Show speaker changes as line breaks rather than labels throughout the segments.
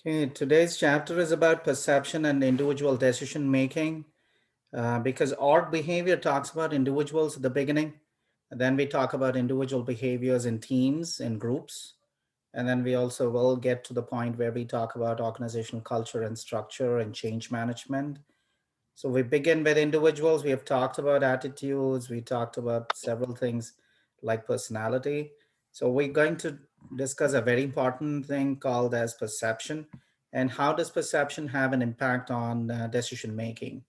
Okay, today's chapter is about perception and individual decision making because org behavior talks about individuals at the beginning, and then we talk about individual behaviors in teams and groups, and then we also will get to the point where we talk about organizational culture and structure and change management. So we begin with individuals. We have talked about attitudes. We talked about several things like personality. So we're going to discuss a very important thing called as perception, and how does perception have an impact on decision making.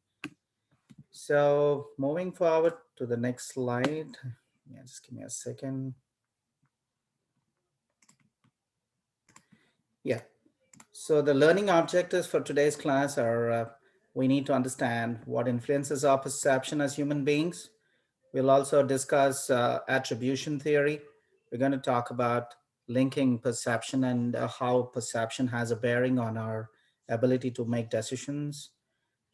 So moving forward to the next slide. Yeah, just give me a second. Yeah. So the learning objectives for today's class are we need to understand what influences our perception as human beings. We'll also discuss attribution theory. We're going to talk about linking perception and how perception has a bearing on our ability to make decisions.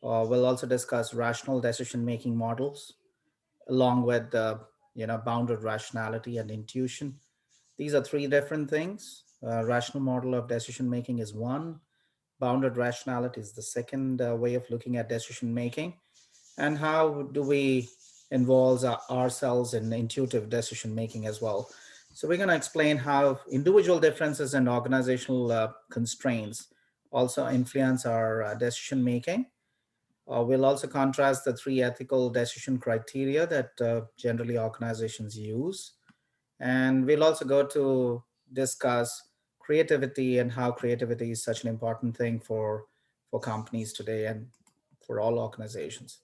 We'll also discuss rational decision making models along with bounded rationality and intuition. These are three different things. Rational model of decision making is one. Bounded rationality is the second way of looking at decision making. And how do we involve ourselves in intuitive decision making as well? So we're going to explain how individual differences and organizational constraints also influence our decision making. We'll also contrast the three ethical decision criteria that generally organizations use. And we'll also go to discuss creativity and how creativity is such an important thing for companies today and for all organizations.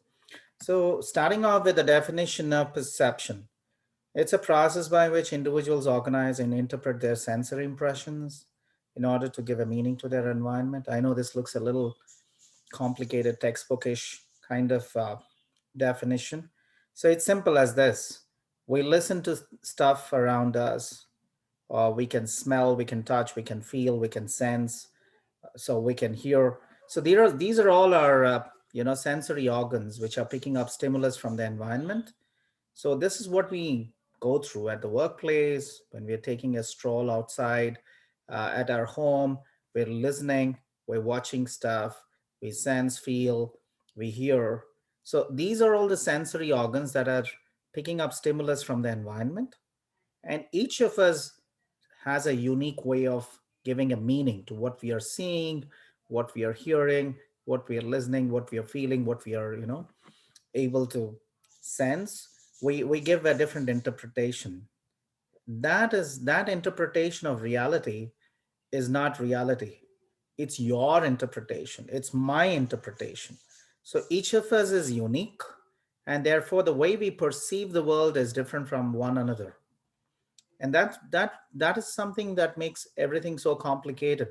So, starting off with the definition of perception, it's a process by which individuals organize and interpret their sensory impressions in order to give a meaning to their environment. I know this looks a little complicated, textbookish kind of definition. So, it's simple as this: we listen to stuff around us, or we can smell, we can touch, we can feel, we can sense, so we can hear. So these are all our sensory organs which are picking up stimulus from the environment. So this is what we go through at the workplace, when we're taking a stroll outside, at our home. We're listening, we're watching stuff, we sense, feel, we hear. So these are all the sensory organs that are picking up stimulus from the environment, and each of us has a unique way of giving a meaning to what we are seeing, what we are hearing, what we are listening, what we are feeling, what we are, able to sense. We give a different interpretation. That interpretation of reality is not reality. It's your interpretation. It's my interpretation. So each of us is unique, and therefore the way we perceive the world is different from one another. And that is something that makes everything so complicated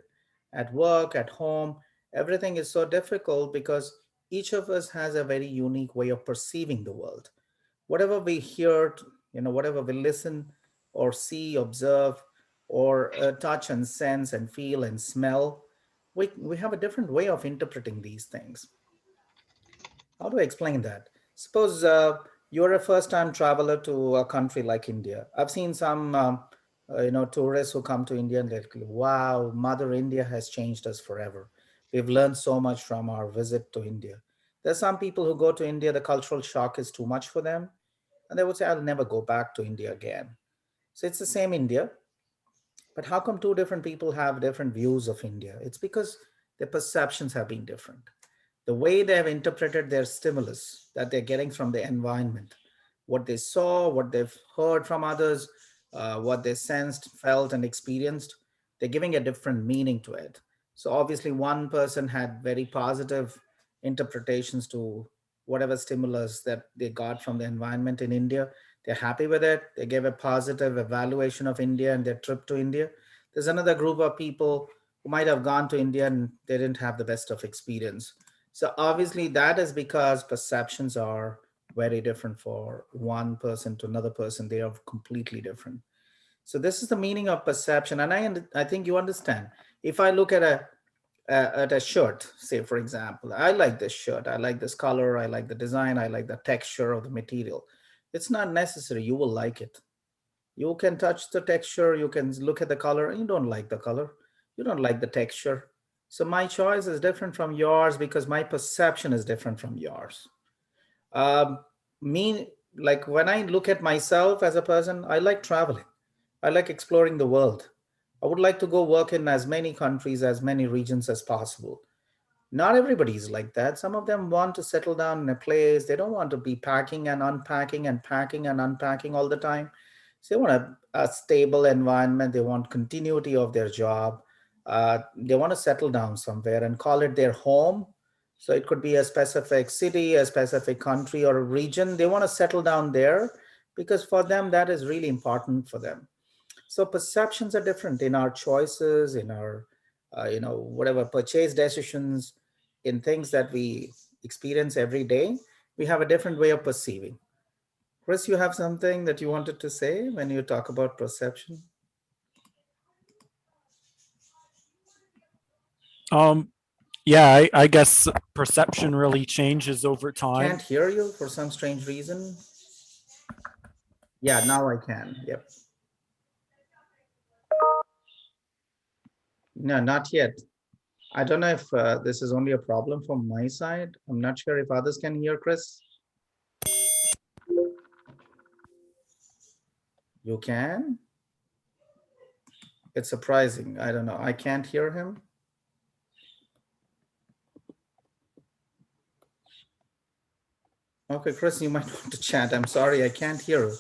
at work, at home. Everything is so difficult because each of us has a very unique way of perceiving the world. Whatever we hear, whatever we listen or see, observe, or touch and sense and feel and smell, we have a different way of interpreting these things. How do I explain that? Suppose you're a first-time traveler to a country like India. I've seen some, tourists who come to India and they're like, "Wow, Mother India has changed us forever. We've learned so much from our visit to India." There's some people who go to India, the cultural shock is too much for them, and they would say, "I'll never go back to India again." So it's the same India, but how come two different people have different views of India? It's because their perceptions have been different. The way they have interpreted their stimulus that they're getting from the environment, what they saw, what they've heard from others, what they sensed, felt, and experienced, they're giving a different meaning to it. So obviously, one person had very positive interpretations to whatever stimulus that they got from the environment in India. They're happy with it. They gave a positive evaluation of India and their trip to India. There's another group of people who might have gone to India and they didn't have the best of experience. So obviously that is because perceptions are very different for one person to another person. They are completely different. So this is the meaning of perception, and I think you understand. If I look at a shirt, say for example, I like this shirt, I like this color, I like the design, I like the texture of the material. It's not necessary you will like it. You can touch the texture, you can look at the color, and you don't like the color, you don't like the texture. So my choice is different from yours because my perception is different from yours. Um, me, like when I look at myself as a person, I like traveling. I like exploring the world. I would like to go work in as many countries, as many regions as possible. Not everybody is like that. Some of them want to settle down in a place. They don't want to be packing and unpacking and packing and unpacking all the time. So they want a stable environment. They want continuity of their job. They want to settle down somewhere and call it their home. So it could be a specific city, a specific country, or a region. They want to settle down there because for them, that is really important for them. So perceptions are different in our choices, in our, whatever purchase decisions, in things that we experience every day. We have a different way of perceiving. Chris, you have something that you wanted to say when you talk about perception?
Yeah, I guess perception really changes over time.
Can't hear you for some strange reason. Yeah, now I can. Yep. No, not yet. I don't know if this is only a problem from my side. I'm not sure if others can hear Chris. You can? It's surprising. I don't know. I can't hear him. Okay, Chris, you might want to chat. I'm sorry, I can't hear.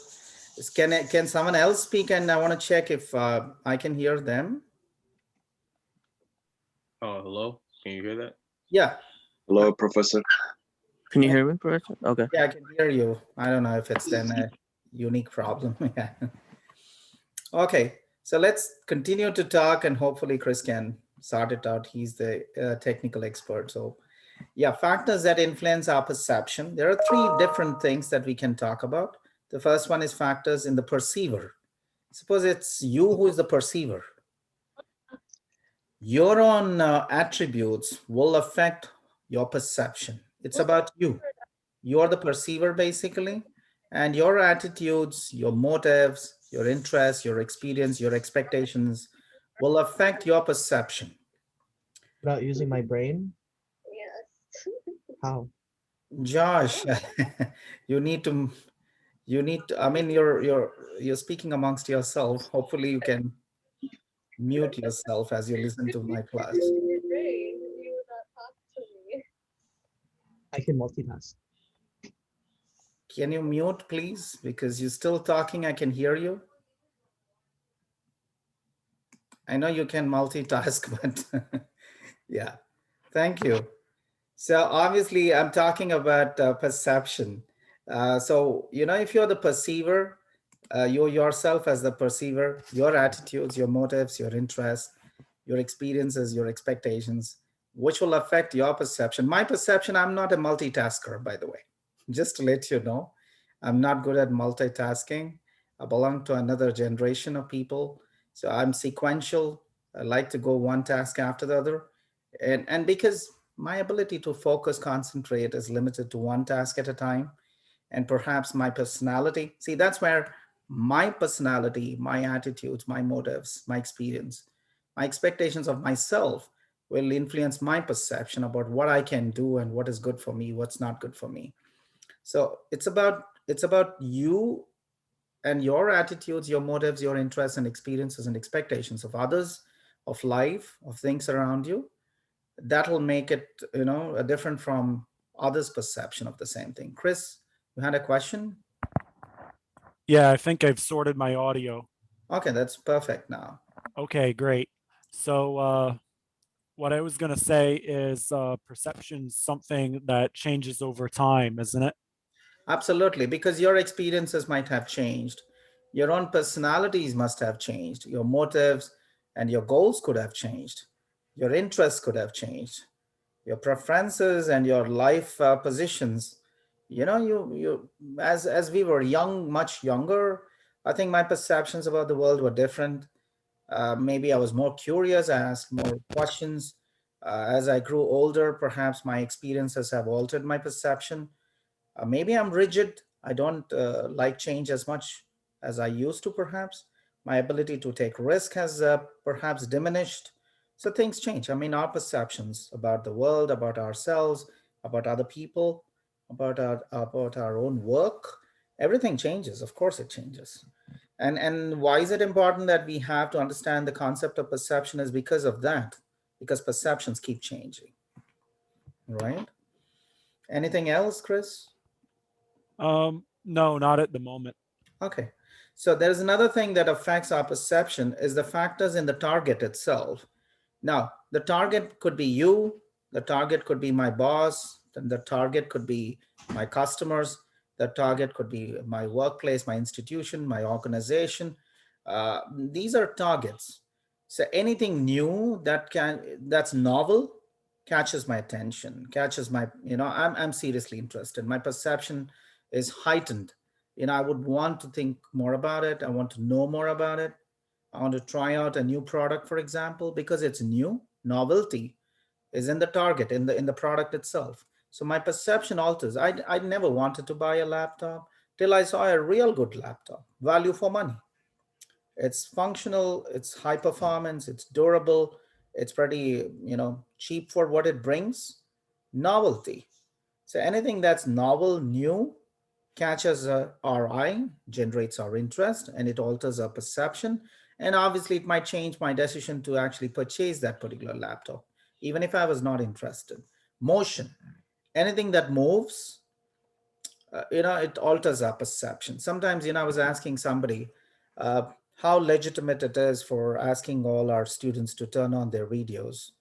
Can someone else speak? And I want to check if I can hear them.
Oh, hello. Can you hear that?
Yeah.
Hello, Professor.
Can you hear me, Professor? Okay.
Yeah, I can hear you. I don't know if it's then a unique problem. Yeah. Okay, so let's continue to talk and hopefully Chris can sort it out. He's the technical expert. So yeah, factors that influence our perception. There are three different things that we can talk about. The first one is factors in the perceiver. Suppose it's you who is the perceiver. Your own attributes will affect your perception. It's about you. You're the perceiver basically, and your attitudes, your motives, your interests, your experience, your expectations will affect your perception.
Without using my brain?
Yes.
How?
Josh, you need to, I mean, you're speaking amongst yourself. Hopefully you can mute yourself as you listen to my class.
Great. You would not talk to me.
I can multitask.
Can you mute, please? Because you're still talking, I can hear you. I know you can multitask, but yeah, thank you. So obviously I'm talking about perception. So, if you're the perceiver, you yourself as the perceiver, your attitudes, your motives, your interests, your experiences, your expectations, which will affect your perception. My perception, I'm not a multitasker, by the way. Just to let you know, I'm not good at multitasking. I belong to another generation of people. So I'm sequential. I like to go one task after the other. And because my ability to focus, concentrate is limited to one task at a time, and perhaps my personality, see, that's where my personality, my attitudes, my motives, my experience, my expectations of myself will influence my perception about what I can do and what is good for me, what's not good for me. So it's about you and your attitudes, your motives, your interests and experiences and expectations of others, of life, of things around you. That'll make it, different from others' perception of the same thing. Chris, you had a question?
Yeah, I think I've sorted my audio.
Okay, that's perfect now.
Okay, great. So what I was going to say is perception's something that changes over time, isn't it?
Absolutely, because your experiences might have changed. Your own personalities must have changed. Your motives and your goals could have changed. Your interests could have changed. Your preferences and your life positions. You as we were young, much younger, I think my perceptions about the world were different. Maybe I was more curious, I asked more questions. As I grew older, perhaps my experiences have altered my perception. Maybe I'm rigid. I don't like change as much as I used to, perhaps. My ability to take risk has perhaps diminished. So things change. I mean, our perceptions about the world, about ourselves, about other people, about our own work, everything changes. Of course, it changes. And why is it important that we have to understand the concept of perception is because of that, because perceptions keep changing, right? Anything else, Chris?
No, not at the moment.
Okay. So there's another thing that affects our perception is the factors in the target itself. Now, the target could be you, the target could be my boss, and the target could be my customers, the target could be my workplace, my institution, my organization. These are targets. So anything new that's novel catches my attention, catches my, I'm seriously interested. My perception is heightened. I would want to think more about it. I want to know more about it. I want to try out a new product, for example, because it's new. Novelty is in the target, in the product itself. So my perception alters. I never wanted to buy a laptop till I saw a real good laptop, value for money. It's functional, it's high performance, it's durable, it's pretty, cheap for what it brings. Novelty. So anything that's novel, new, catches our eye, generates our interest, and it alters our perception. And obviously, it might change my decision to actually purchase that particular laptop, even if I was not interested. Motion, anything that moves, it alters our perception. Sometimes, I was asking somebody uh, how legitimate it is for asking all our students to turn on their videos.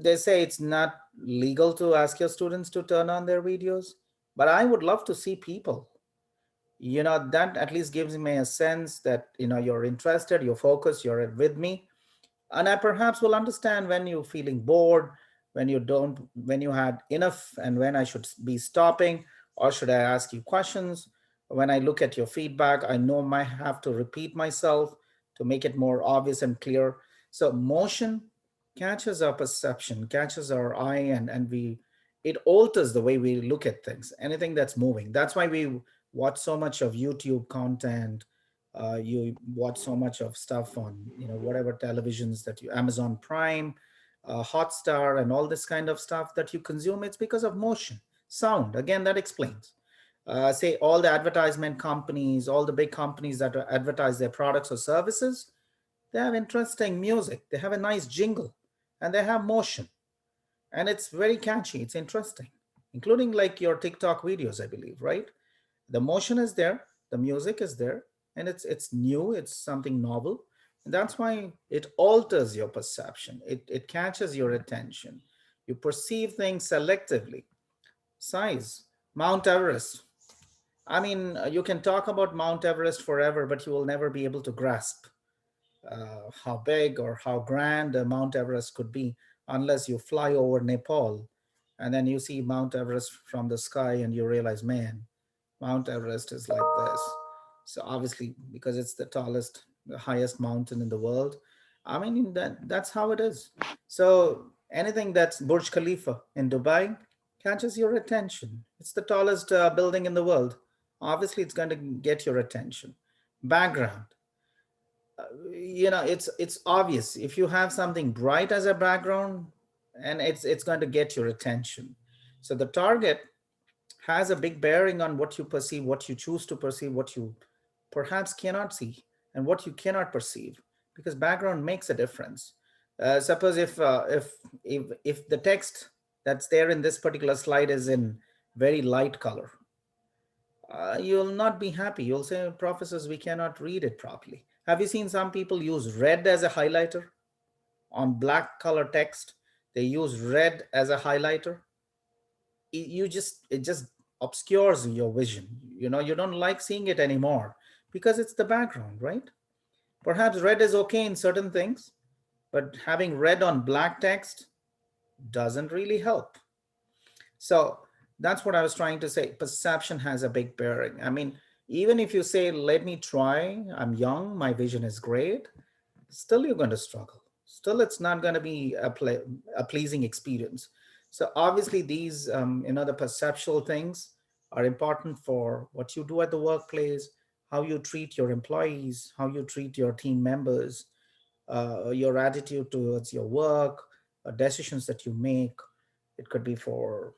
They say it's not legal to ask your students to turn on their videos, but I would love to see people. That at least gives me a sense that you're interested, you're focused, you're with me, and I perhaps will understand when you're feeling bored, when you don't, when you had enough, and when I should be stopping, or should I ask you questions. When I look at your feedback, I know I might have to repeat myself to make it more obvious and clear. So motion catches our perception, catches our eye, and it alters the way we look at things, anything that's moving. That's why we watch so much of YouTube content. You watch so much of stuff on whatever televisions that you, Amazon Prime, Hotstar, and all this kind of stuff that you consume. It's because of motion. Sound, again, that explains. Say all the advertisement companies, all the big companies that advertise their products or services, they have interesting music, they have a nice jingle, and they have motion, and it's very catchy, it's interesting, including like your TikTok videos, I believe, right? The motion is there, the music is there, and it's new, it's something novel. And that's why it alters your perception. It catches your attention. You perceive things selectively. Size, Mount Everest. I mean, you can talk about Mount Everest forever, but you will never be able to grasp how big or how grand Mount Everest could be unless you fly over Nepal and then you see Mount Everest from the sky and you realize, man, Mount Everest is like this. So obviously, because it's the tallest, the highest mountain in the world, I mean that's how it is. So anything that's Burj Khalifa in Dubai catches your attention. It's the tallest building in the world. Obviously, it's going to get your attention. Background, it's obvious. If you have something bright as a background, and it's going to get your attention. So the target has a big bearing on what you perceive, what you choose to perceive, what you perhaps cannot see, and what you cannot perceive, because background makes a difference. Suppose if the text that's there in this particular slide is in very light color, you'll not be happy. You'll say, professors, we cannot read it properly. Have you seen some people use red as a highlighter on black color text? They use red as a highlighter. It just obscures your vision. You don't like seeing it anymore because it's the background, right? Perhaps red is okay in certain things, but having red on black text doesn't really help. So that's what I was trying to say. Perception has a big bearing. I mean, even if you say, let me try, I'm young, my vision is great, still you're going to struggle. Still, it's not going to be a pleasing experience. So obviously these, the perceptual things are important for what you do at the workplace, how you treat your employees, how you treat your team members, your attitude towards your work, decisions that you make. It could be for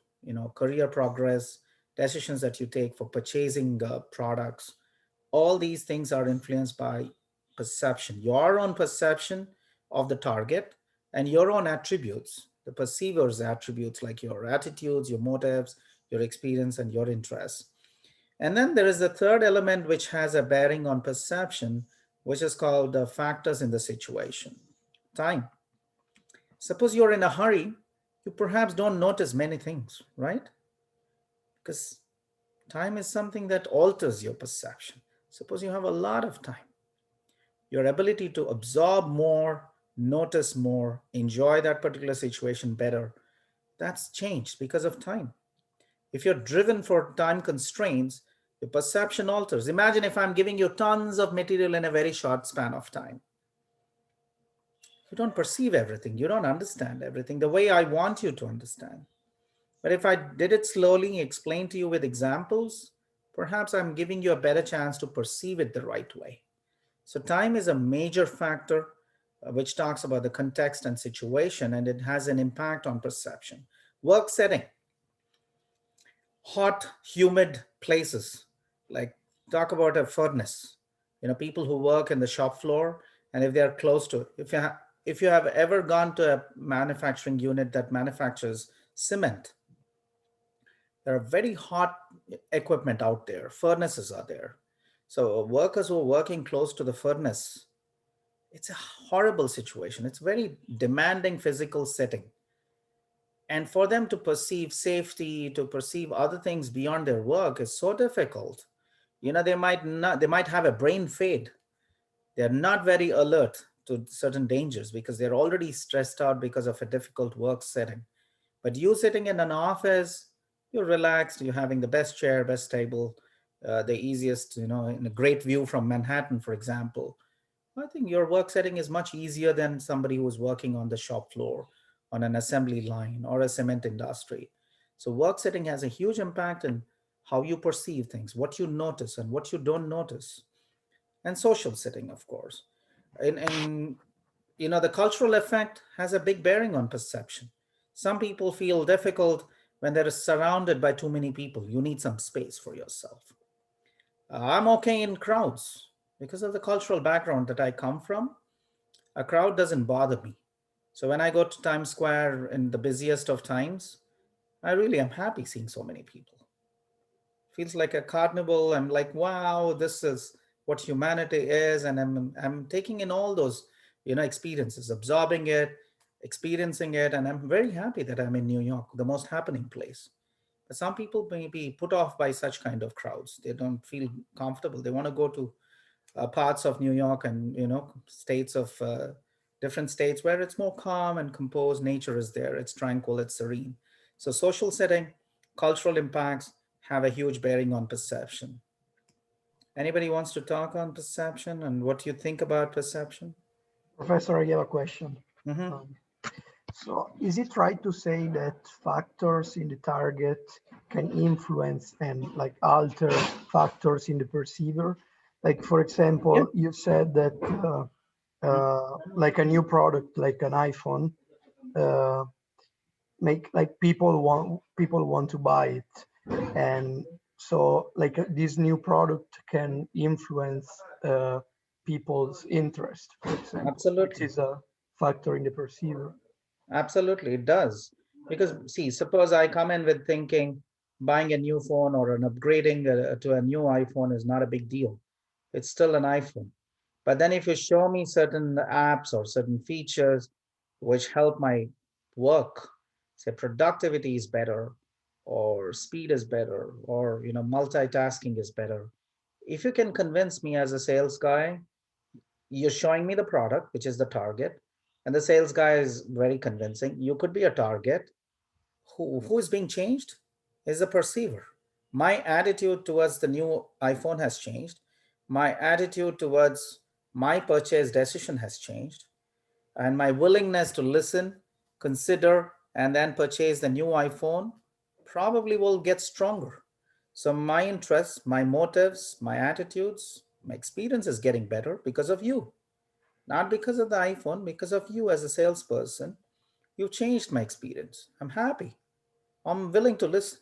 career progress, decisions that you take for purchasing products. All these things are influenced by perception, your own perception of the target, and your own attributes, the perceiver's attributes like your attitudes, your motives, your experience, and your interests. And then there is the third element which has a bearing on perception, which is called the factors in the situation. Time. Suppose you're in a hurry, you perhaps don't notice many things, right? Because time is something that alters your perception. Suppose you have a lot of time, your ability to absorb more, notice more, enjoy that particular situation better, that's changed because of time. If you're driven for time constraints, your perception alters. Imagine if I'm giving you tons of material in a very short span of time. You don't perceive everything. You don't understand everything the way I want you to understand. But if I did it slowly, explain to you with examples, perhaps I'm giving you a better chance to perceive it the right way. So time is a major factor which talks about the context and situation, and it has an impact on perception. Work setting. Hot, humid places, like talk about a furnace. People who work in the shop floor, and if they are close to it, if you have ever gone to a manufacturing unit that manufactures cement, there are very hot equipment out there. Furnaces are there. So workers who are working close to the furnace, it's a horrible situation. It's very demanding physical setting. And for them to perceive safety, to perceive other things beyond their work is so difficult. They might have a brain fade. They're not very alert to certain dangers because they're already stressed out because of a difficult work setting. But you sitting in an office, you're relaxed, you're having the best chair, best table, the easiest, in a great view from Manhattan, for example. I think your work setting is much easier than somebody who's working on the shop floor, on an assembly line, or a cement industry. So work setting has a huge impact in how you perceive things, what you notice and what you don't notice. And social setting, of course. And the cultural effect has a big bearing on perception. Some people feel difficult when they're surrounded by too many people. You need some space for yourself. I'm okay in crowds because of the cultural background that I come from. A crowd doesn't bother me. So when I go to Times Square in the busiest of times, I really am happy seeing so many people. Feels like a carnival. I'm like, wow, this is what humanity is, and I'm taking in all those experiences, absorbing it, experiencing it, and I'm very happy that I'm in New York, the most happening place. But some people may be put off by such kind of crowds. They don't feel comfortable. They want to go to parts of New York and states of different states where it's more calm and composed. Nature is there. It's tranquil. It's serene. So social setting, cultural impacts have a huge bearing on perception. Anybody wants to talk on perception and what you think about perception?
Professor, I have a question.
Mm-hmm.
So is it right to say that factors in the target can influence and alter factors in the perceiver? Like, for example, you said that like a new product, like an iPhone, make people want to buy it. And so this new product can influence people's interest, for example,
Absolutely.
which is a factor in the perceiver.
Absolutely, it does. Because see, suppose I come in with thinking buying a new phone or an upgrading to a new iPhone is not a big deal. It's still an iPhone. But then if you show me certain apps or certain features which help my work, say productivity is better, or speed is better, or multitasking is better. If you can convince me as a sales guy, you're showing me the product, which is the target, and the sales guy is very convincing. You could be a target. Who is being changed is the perceiver. My attitude towards the new iPhone has changed. My attitude towards my purchase decision has changed. And my willingness to listen, consider, and then purchase the new iPhone probably will get stronger. So my interests, my motives, my attitudes, my experience is getting better because of you. Not because of the iPhone, because of you as a salesperson. You changed my experience. I'm happy. I'm willing to listen.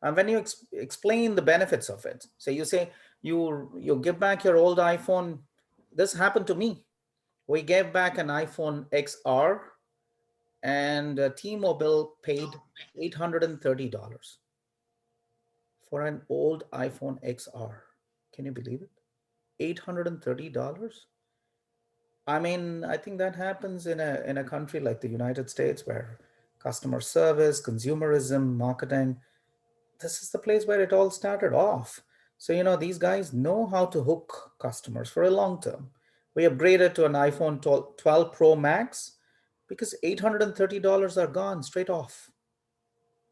And when you explain the benefits of it, so you say you give back your old iPhone. This happened to me. We gave back an iPhone XR, and T-Mobile paid $830 for an old iPhone XR. Can you believe it? $830. I mean, I think that happens in a country like the United States, where customer service, consumerism, marketing, this is the place where it all started off. So, these guys know how to hook customers for a long term. We upgraded to an iPhone 12 Pro Max because $830 are gone straight off.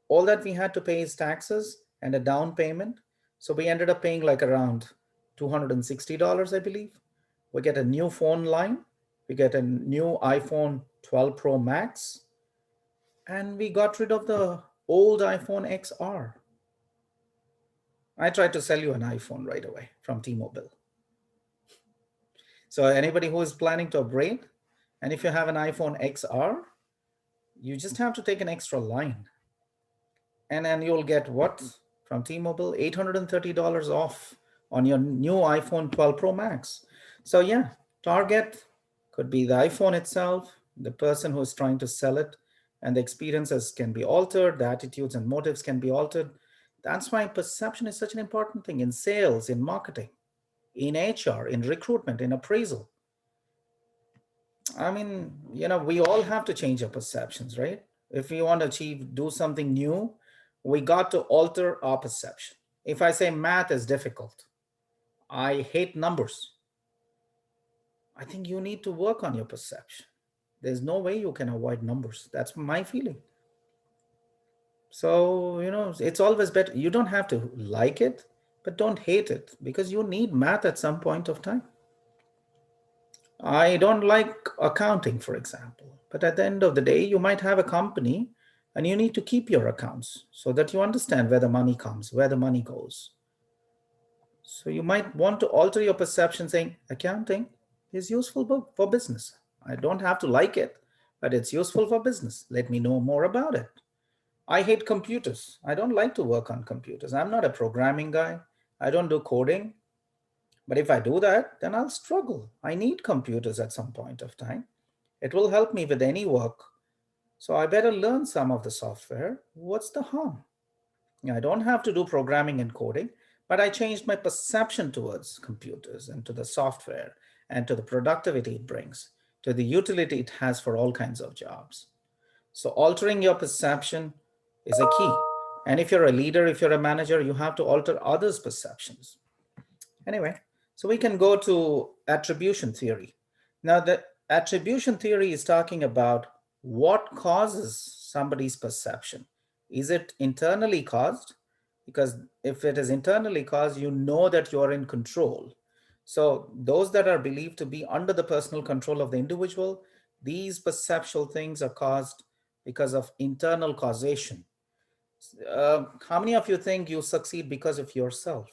All that we had to pay is taxes and a down payment. So we ended up paying like around $260, I believe. We get a new phone line. We get a new iPhone 12 Pro Max. And we got rid of the old iPhone XR. I tried to sell you an iPhone right away from T-Mobile. So anybody who is planning to upgrade, and if you have an iPhone XR, you just have to take an extra line. And then you'll get what from T-Mobile? $830 off on your new iPhone 12 Pro Max. So yeah, target could be the iPhone itself, the person who is trying to sell it, and the experiences can be altered, the attitudes and motives can be altered. That's why perception is such an important thing in sales, in marketing, in HR, in recruitment, in appraisal. I mean, we all have to change our perceptions, right? If we want to do something new, we got to alter our perception. If I say math is difficult, I hate numbers, I think you need to work on your perception. There's no way you can avoid numbers. That's my feeling. So, it's always better. You don't have to like it, but don't hate it, because you need math at some point of time. I don't like accounting, for example, but at the end of the day, you might have a company and you need to keep your accounts so that you understand where the money comes, where the money goes. So you might want to alter your perception saying accounting is useful for business. I don't have to like it, but it's useful for business. Let me know more about it. I hate computers. I don't like to work on computers. I'm not a programming guy. I don't do coding. But if I do that, then I'll struggle. I need computers at some point of time. It will help me with any work. So I better learn some of the software. What's the harm? I don't have to do programming and coding, but I changed my perception towards computers and to the software and to the productivity it brings, to the utility it has for all kinds of jobs. So altering your perception is a key. And if you're a leader, if you're a manager, you have to alter others' perceptions. Anyway, so we can go to attribution theory. Now, the attribution theory is talking about what causes somebody's perception. Is it internally caused? Because if it is internally caused, you know that you're in control. So those that are believed to be under the personal control of the individual, these perceptual things are caused because of internal causation. How many of you think you succeed because of yourself?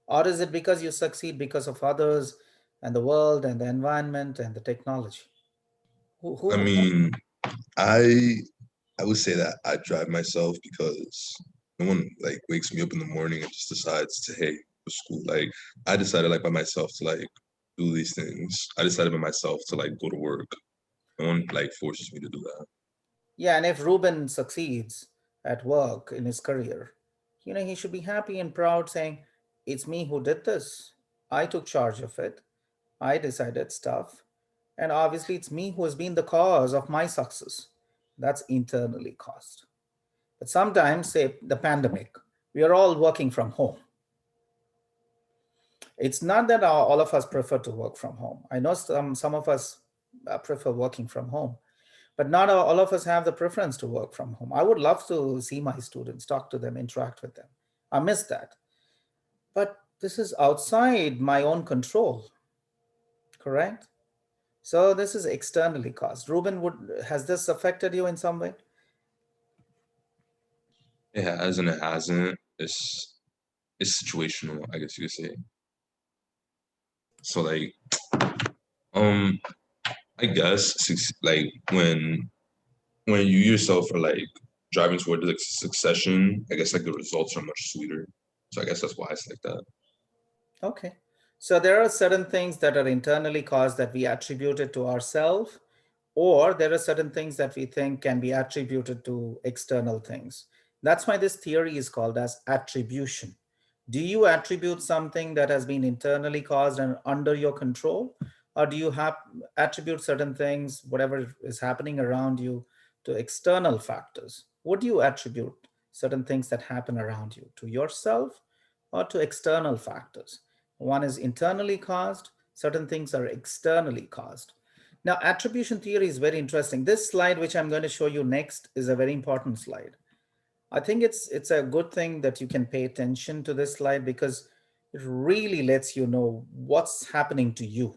Or is it because you succeed because of others and the world and the environment and the technology?
I mean, I would say that I drive myself because no one like wakes me up in the morning and just decides to, hey, for school. Like I decided like by myself to like do these things. I decided by myself to like go to work. No one like forces me to do that.
Yeah, and if Ruben succeeds at work in his career, he should be happy and proud saying, it's me who did this. I took charge of it. I decided stuff. And obviously it's me who has been the cause of my success. That's internally caused. But sometimes, say the pandemic, we are all working from home. It's not that all of us prefer to work from home. I know some of us prefer working from home, but not all of us have the preference to work from home. I would love to see my students, talk to them, interact with them. I miss that. But this is outside my own control, correct? So this is externally caused. Ruben, has this affected you in some way?
It has and it hasn't. It's situational, I guess you could say. So like, I guess like when you yourself are like driving toward like succession, I guess like the results are much sweeter. So I guess that's why it's like that.
Okay. So there are certain things that are internally caused that we attribute it to ourselves, or there are certain things that we think can be attributed to external things. That's why this theory is called as attribution. Do you attribute something that has been internally caused and under your control? Or do you attribute certain things, whatever is happening around you, to external factors? Would you attribute certain things that happen around you to yourself or to external factors? One is internally caused, certain things are externally caused. Now, attribution theory is very interesting. This slide, which I'm going to show you next, is a very important slide. I think it's a good thing that you can pay attention to this slide because it really lets you know what's happening to you.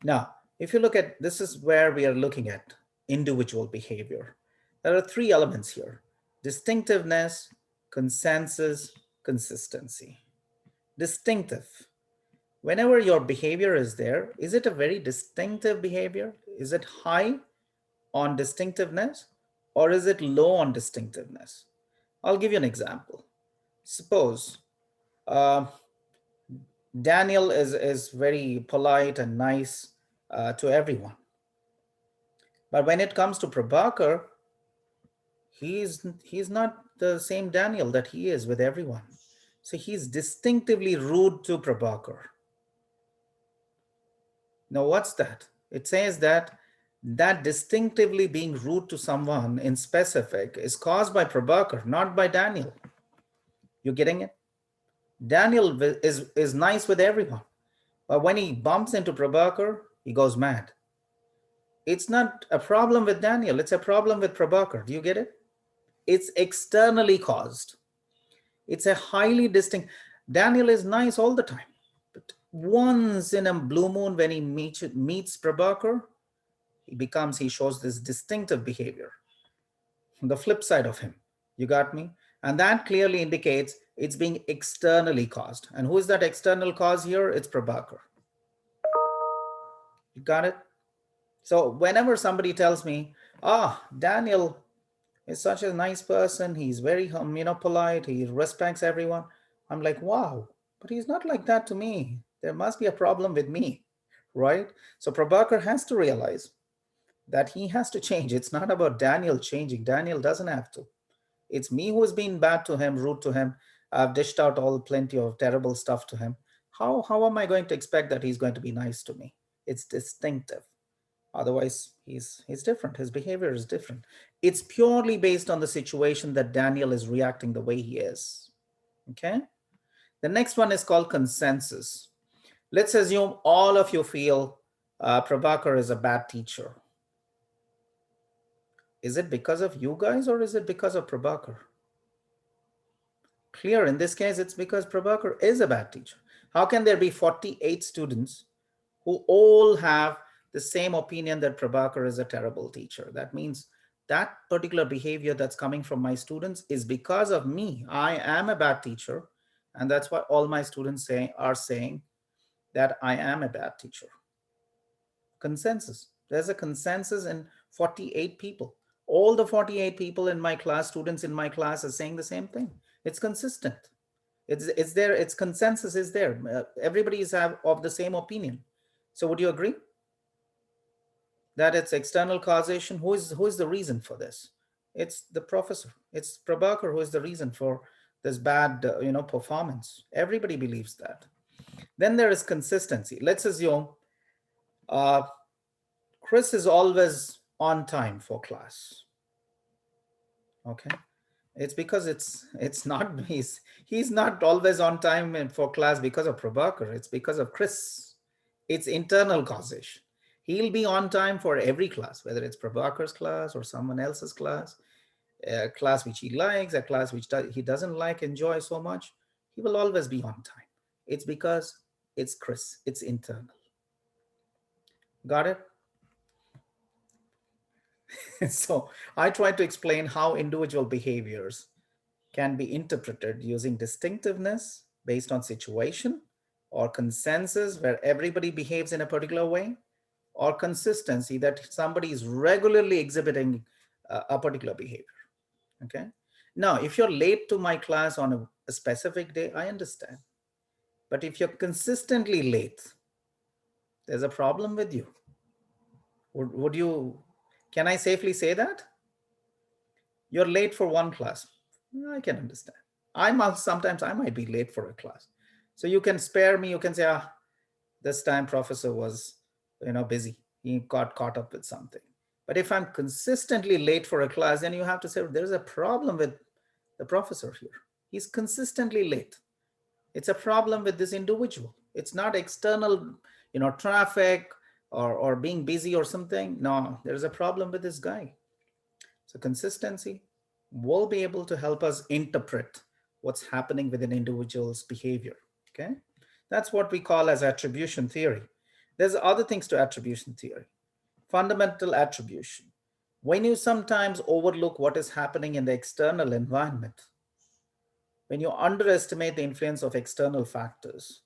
Now, if you look at, this is where we are looking at individual behavior. There are three elements here: distinctiveness, consensus, consistency. Distinctive. Whenever your behavior is there, is it a very distinctive behavior? Is it high on distinctiveness or is it low on distinctiveness? I'll give you an example. Suppose Daniel is very polite and nice to everyone. But when it comes to Prabhakar, he's not the same Daniel that he is with everyone. So he's distinctively rude to Prabhakar. Now, what's that? It says that distinctively being rude to someone in specific is caused by Prabhakar, not by Daniel. You getting it? Daniel is nice with everyone, but when he bumps into Prabhakar, he goes mad. It's not a problem with Daniel, it's a problem with Prabhakar. Do you get it? It's externally caused. It's a highly distinct. Daniel is nice all the time, but once in a blue moon when he meets Prabhakar, he shows this distinctive behavior. The flip side of him, you got me? And that clearly indicates it's being externally caused. And who is that external cause here? It's Prabhakar. You got it? So whenever somebody tells me, Daniel is such a nice person, he's very polite, he respects everyone, I'm like, wow, but he's not like that to me. There must be a problem with me, right? So Prabhakar has to realize that he has to change. It's not about Daniel changing. Daniel doesn't have to. It's me who has been bad to him, rude to him. I've dished out plenty of terrible stuff to him. How am I going to expect that he's going to be nice to me? It's distinctive. Otherwise, he's different. His behavior is different. It's purely based on the situation that Daniel is reacting the way he is. Okay? The next one is called consensus. Let's assume all of you feel Prabhakar is a bad teacher. Is it because of you guys or is it because of Prabhakar? Clear, in this case, it's because Prabhakar is a bad teacher. How can there be 48 students who all have the same opinion that Prabhakar is a terrible teacher? That means that particular behavior that's coming from my students is because of me. I am a bad teacher. And that's why all my students are saying that I am a bad teacher. Consensus. There's a consensus in 48 people. All the 48 people in my class, students in my class, are saying the same thing. It's consistent. It's there. Its consensus is there. Everybody is of the same opinion. So would you agree that it's external causation? Who is the reason for this? It's the professor. It's Prabhakar who is the reason for this bad performance. Everybody believes that. Then there is consistency. Let's assume Chris is always on time for class. Okay, it's because it's not he's not always on time for class because of Prabhakar. It's because of Chris. It's internal causation. He'll be on time for every class, whether it's Prabhakar's class or someone else's class, a class which he likes, a class which he doesn't like, enjoy so much. He will always be on time. It's because it's Chris. It's internal. Got it? So I try to explain how individual behaviors can be interpreted using distinctiveness based on situation or consensus where everybody behaves in a particular way, or consistency that somebody is regularly exhibiting a particular behavior. Okay. Now, if you're late to my class on a specific day, I understand. But if you're consistently late, there's a problem with you. Would you, can I safely say that? You're late for one class. I can understand. Sometimes I might be late for a class. So you can spare me, you can say, this time professor was, busy. He got caught up with something. But if I'm consistently late for a class, then you have to say, there's a problem with the professor here. He's consistently late. It's a problem with this individual. It's not external, traffic or being busy or something. No, there's a problem with this guy. So consistency will be able to help us interpret what's happening with an individual's behavior. Okay, that's what we call as attribution theory. There's other things to attribution theory. Fundamental attribution. When you sometimes overlook what is happening in the external environment, when you underestimate the influence of external factors,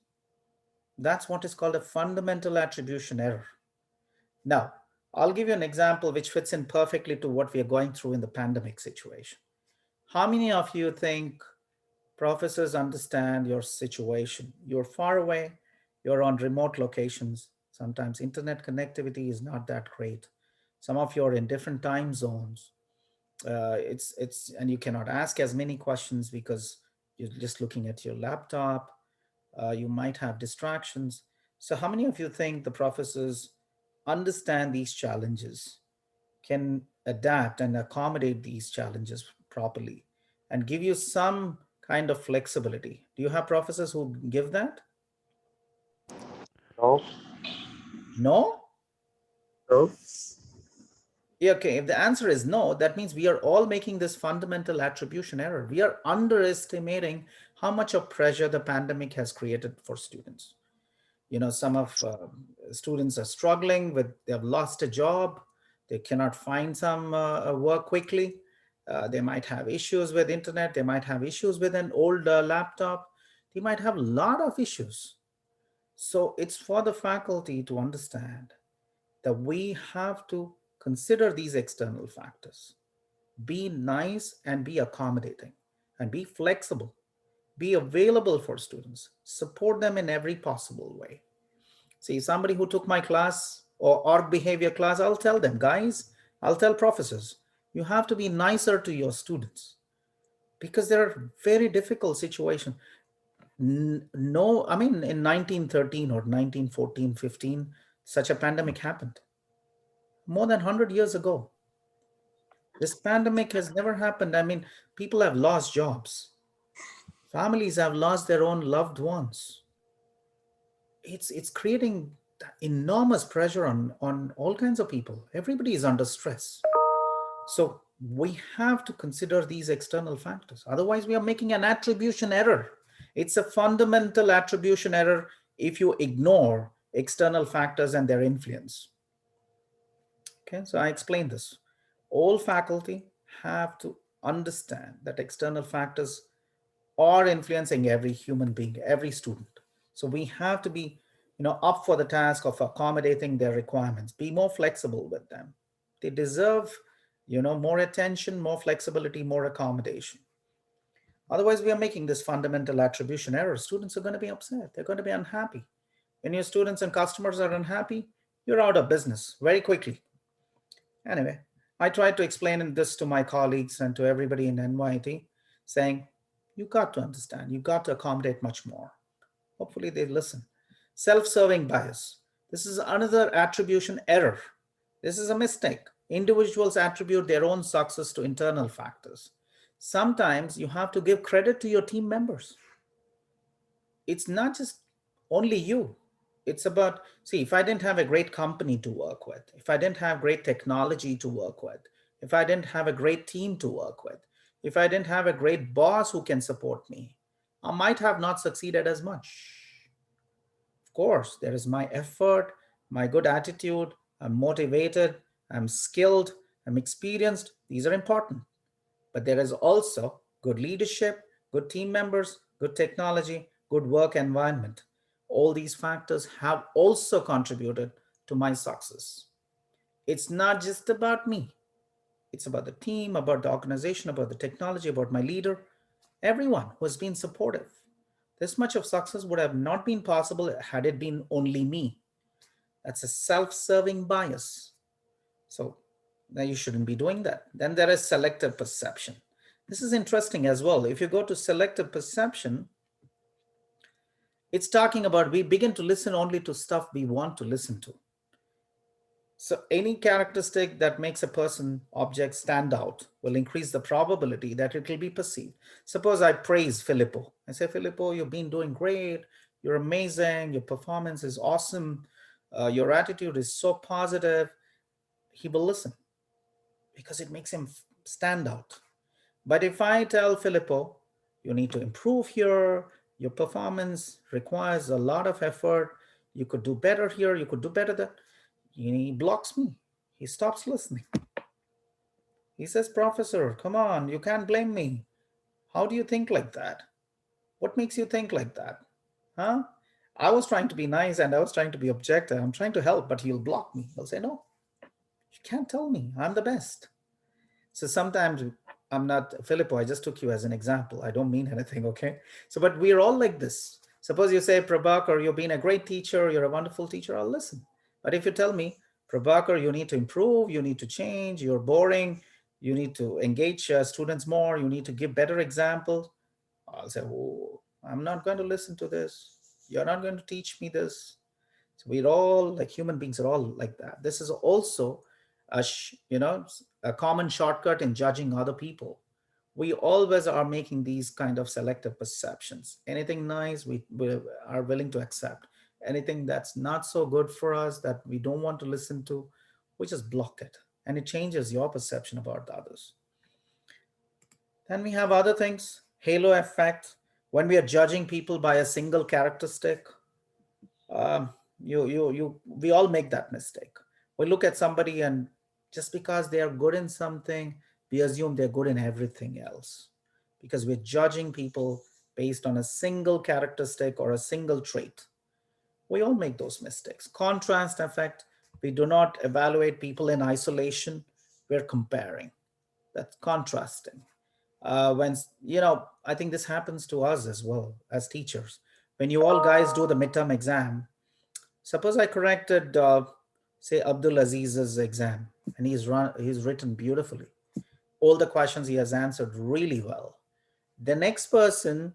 that's what is called a fundamental attribution error. Now, I'll give you an example which fits in perfectly to what we are going through in the pandemic situation. How many of you think professors understand your situation? You're far away, you're on remote locations. Sometimes internet connectivity is not that great. Some of you are in different time zones. And you cannot ask as many questions because you're just looking at your laptop. You might have distractions. So how many of you think the professors understand these challenges, can adapt and accommodate these challenges properly, and give you some kind of flexibility? Do you have professors who give that?
No.
No?
No.
Yeah, okay, if the answer is no, that means we are all making this fundamental attribution error. We are underestimating how much of pressure the pandemic has created for students. Some of students are struggling with, they've lost a job, they cannot find some work quickly. They might have issues with internet, they might have issues with an old laptop, they might have a lot of issues. So it's for the faculty to understand that we have to consider these external factors, be nice and be accommodating and be flexible, be available for students, support them in every possible way. See, somebody who took my class or org behavior class, I'll tell them, guys, I'll tell professors, you have to be nicer to your students because there are very difficult situations. No, I mean, in 1913 or 1914, 15, such a pandemic happened. More than 100 years ago. This pandemic has never happened. I mean, people have lost jobs. Families have lost their own loved ones. It's creating enormous pressure on all kinds of people. Everybody is under stress. So we have to consider these external factors. Otherwise, we are making an attribution error. It's a fundamental attribution error if you ignore external factors and their influence. Okay, so I explained this. All faculty have to understand that external factors are influencing every human being, every student. So we have to be, up for the task of accommodating their requirements, be more flexible with them. They deserve, more attention, more flexibility, more accommodation. Otherwise, we are making this fundamental attribution error. Students are going to be upset. They're going to be unhappy. When your students and customers are unhappy, you're out of business very quickly. Anyway, I tried to explain this to my colleagues and to everybody in NYT, saying, you got to understand, you got to accommodate much more. Hopefully they listen. Self-serving bias. This is another attribution error. This is a mistake. Individuals attribute their own success to internal factors. Sometimes you have to give credit to your team members. It's not just only you. It's about, see, if I didn't have a great company to work with, if I didn't have great technology to work with, if I didn't have a great team to work with, if I didn't have a great boss who can support me, I might have not succeeded as much. Of course, there is my effort, my good attitude, I'm motivated, I'm skilled, I'm experienced. These are important. But there is also good leadership, good team members, good technology, good work environment. All these factors have also contributed to my success. It's not just about me. It's about the team, about the organization, about the technology, about my leader, everyone who has been supportive. This much of success would have not been possible had it been only me. That's a self-serving bias. So now you shouldn't be doing that. Then there is selective perception. This is interesting as well. If you go to selective perception, it's talking about we begin to listen only to stuff we want to listen to. So any characteristic that makes a person object stand out will increase the probability that it will be perceived. Suppose I praise Filippo. I say, Filippo, you've been doing great. You're amazing. Your performance is awesome. Your attitude is so positive. He will listen because it makes him stand out. But if I tell Filippo, you need to improve here, your performance requires a lot of effort, you could do better here, you could do better there, he blocks me. He stops listening. He says, Professor, come on, you can't blame me. How do you think like that? What makes you think like that? Huh? I was trying to be nice and I was trying to be objective. I'm trying to help, but he'll block me. He'll say, no, you can't tell me. I'm the best. So sometimes I'm not, Filippo, I just took you as an example. I don't mean anything, okay? So, but we're all like this. Suppose you say, Prabhakar, you've been a great teacher, you're a wonderful teacher, I'll listen. But if you tell me, Prabhakar, you need to improve, you need to change, you're boring, you need to engage students more, you need to give better examples, I'll say, oh, I'm not going to listen to this. You're not going to teach me this. So we're all like human beings are all like that. This is also a common shortcut in judging other people. We always are making these kind of selective perceptions. Anything nice, we are willing to accept. Anything that's not so good for us that we don't want to listen to, we just block it. And it changes your perception about the others. Then we have other things, halo effect. When we are judging people by a single characteristic, we all make that mistake. We look at somebody and just because they are good in something, we assume they're good in everything else because we're judging people based on a single characteristic or a single trait. We all make those mistakes. Contrast effect, we do not evaluate people in isolation, we're comparing. That's contrasting. I think this happens to us as well as teachers. When you all guys do the midterm exam, suppose I corrected, say, Abdul Aziz's exam, and he's written beautifully. All the questions he has answered really well. The next person,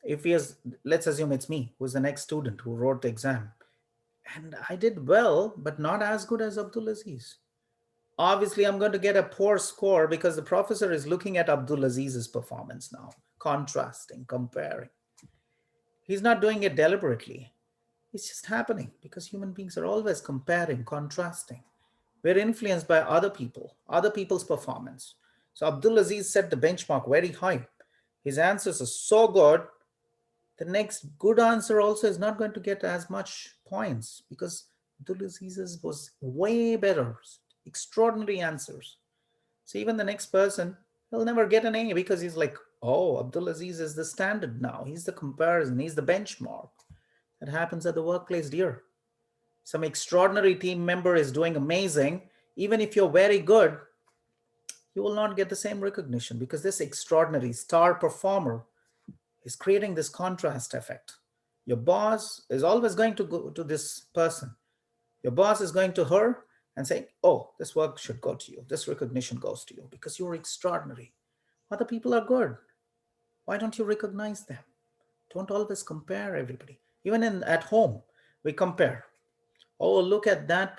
if he has, let's assume it's me, who's the next student who wrote the exam, and I did well, but not as good as Abdul Aziz. Obviously, I'm going to get a poor score because the professor is looking at Abdul Aziz's performance now, contrasting, comparing. He's not doing it deliberately. It's just happening because human beings are always comparing, contrasting. We're influenced by other people, other people's performance. So Abdul Aziz set the benchmark very high. His answers are so good. The next good answer also is not going to get as much points because Abdul Aziz's was way better, extraordinary answers. So even the next person, he'll never get an A because he's like, oh, Abdul Aziz is the standard now. He's the comparison. He's the benchmark. That happens at the workplace, dear. Some extraordinary team member is doing amazing. Even if you're very good, you will not get the same recognition because this extraordinary star performer is creating this contrast effect. Your boss is always going to go to this person. Your boss is going to her and saying, oh, this work should go to you. This recognition goes to you because you're extraordinary. Other people are good. Why don't you recognize them? Don't always compare everybody. Even at home, we compare. Oh, look at that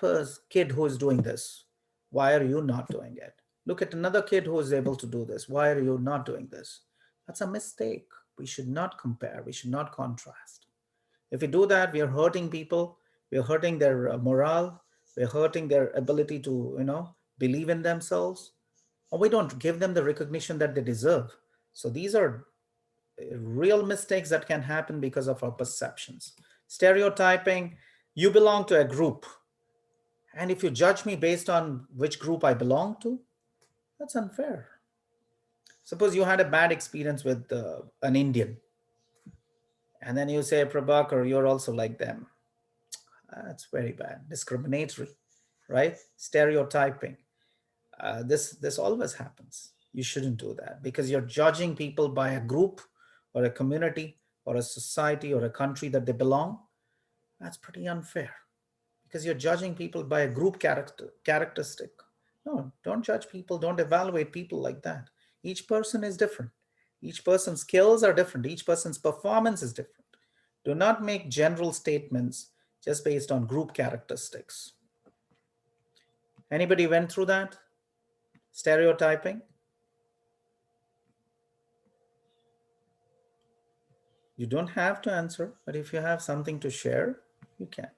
kid who is doing this. Why are you not doing it? Look at another kid who is able to do this. Why are you not doing this? That's a mistake. We should not compare. We should not contrast. If we do that, we are hurting people. We are hurting their morale. We're hurting their ability to, believe in themselves. Or we don't give them the recognition that they deserve. So these are real mistakes that can happen because of our perceptions. Stereotyping, you belong to a group. And if you judge me based on which group I belong to, that's unfair. Suppose you had a bad experience with an Indian And then you say, Prabhakar, you're also like them. That's very bad. Discriminatory, right? Stereotyping. This always happens. You shouldn't do that because you're judging people by a group or a community or a society or a country that they belong. That's pretty unfair because you're judging people by a group characteristic. No, don't judge people. Don't evaluate people like that. Each person is different. Each person's skills are different. Each person's performance is different. Do not make general statements just based on group characteristics. Anybody went through that? Stereotyping? You don't have to answer, but if you have something to share, you can.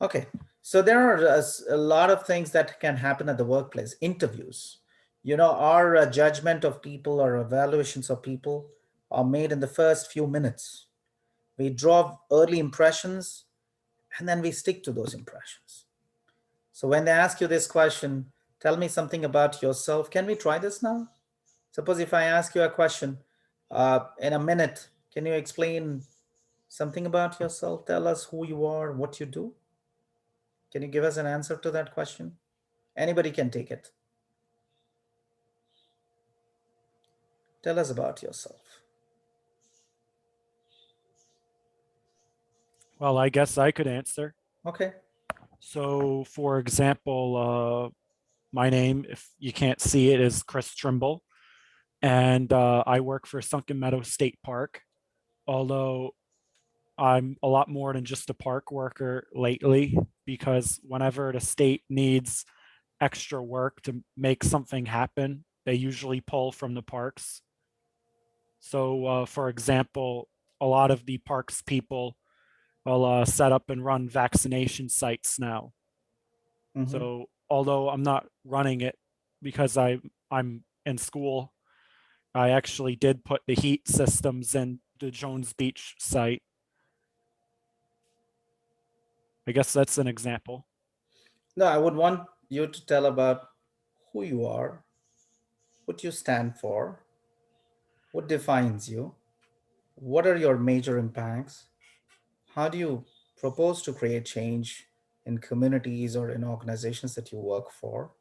Okay, so there are a lot of things that can happen at the workplace. Interviews. You know, our judgment of people or evaluations of people are made in the first few minutes. We draw early impressions and then we stick to those impressions. So when they ask you this question, tell me something about yourself. Can we try this now? Suppose if I ask you a question in a minute, can you explain something about yourself? Tell us who you are, what you do. Can you give us an answer to that question? Anybody can take it. Tell us about yourself.
Well, I guess I could answer.
Okay.
So, for example, my name, if you can't see it, is Chris Trimble, and I work for Sunken Meadow State Park, although I'm a lot more than just a park worker lately, because whenever the state needs extra work to make something happen, they usually pull from the parks. So, for example, a lot of the parks people will set up and run vaccination sites now.
Mhm.
So, although I'm not running it because I'm in school, I actually did put the heat systems in the Jones Beach site. I guess that's an example.
No, I would want you to tell about who you are, what you stand for, what defines you, what are your major impacts, how do you propose to create change in communities or in organizations that you work for,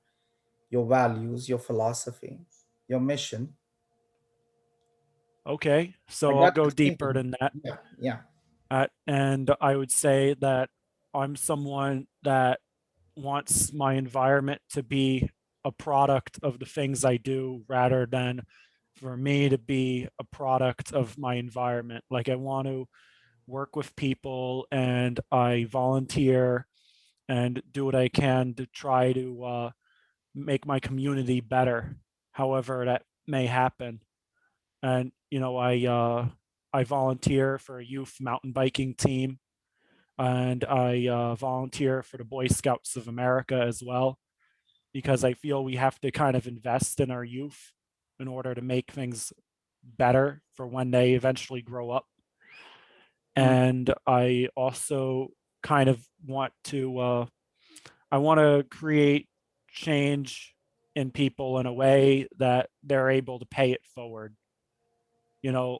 your values, your philosophy, your mission.
Okay,
I
so I'll
got
go
you
deeper
thinking.
than that.
Yeah.
And I would say that I'm someone that wants my environment to be a product of the things I do rather than for me to be a product of my environment. Like I want to work with people and I volunteer and do what I can to try to make my community better, however that may happen. And I volunteer for a youth mountain biking team, and I volunteer for the Boy Scouts of America as well, because I feel we have to kind of invest in our youth in order to make things better for when they eventually grow up. And I also kind of want to create change in people in a way that they're able to pay it forward.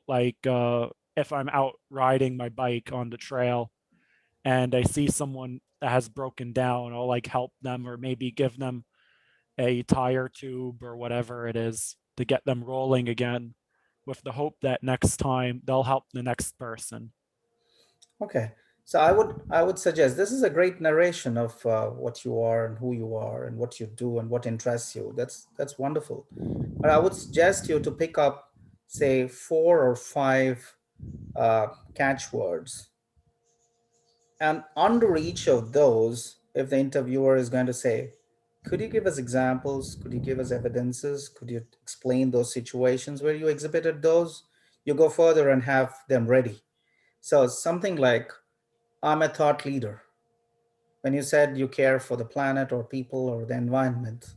Like if I'm out riding my bike on the trail and I see someone that has broken down, I'll like help them or maybe give them a tire tube or whatever it is to get them rolling again, with the hope that next time they'll help the next person.
Okay. So I would suggest this is a great narration of what you are and who you are and what you do and what interests you. That's wonderful. But I would suggest you to pick up, say, 4 or 5 catchwords. And under each of those, if the interviewer is going to say, could you give us examples? Could you give us evidences? Could you explain those situations where you exhibited those? You go further and have them ready. So something like, I'm a thought leader. When you said you care for the planet or people or the environment,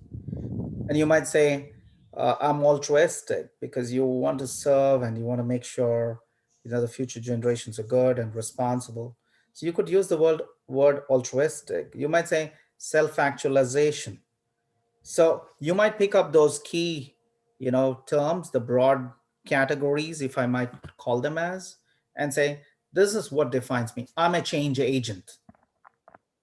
and you might say, I'm altruistic because you want to serve and you want to make sure the future generations are good and responsible. So you could use the word altruistic. You might say self-actualization. So you might pick up those key terms, the broad categories, if I might call them as, and say, this is what defines me. I'm a change agent.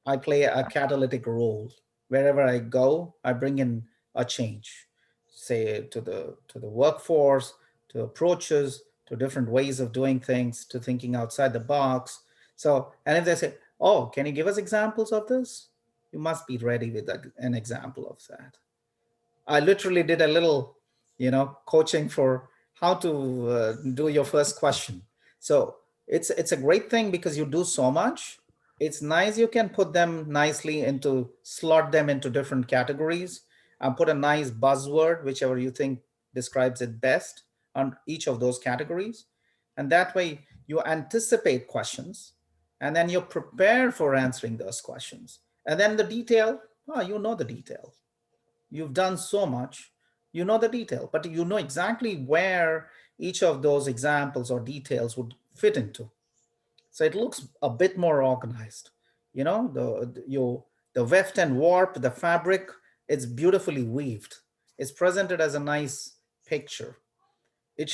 I play a catalytic role. Wherever I go, I bring in a change, say to the workforce, to approaches, to different ways of doing things, to thinking outside the box. So, and if they say, oh, can you give us examples of this? You must be ready with an example of that. I literally did a little, coaching for how to do your first question. So it's a great thing because you do so much. It's nice you can put them nicely slot them into different categories and put a nice buzzword, whichever you think describes it best on each of those categories. And that way you anticipate questions and then you prepare for answering those questions. And then the detail, you know the detail. You've done so much, you know the detail, but you know exactly where each of those examples or details would fit into. So it looks a bit more organized. The weft and warp, the fabric, it's beautifully weaved. It's presented as a nice picture. We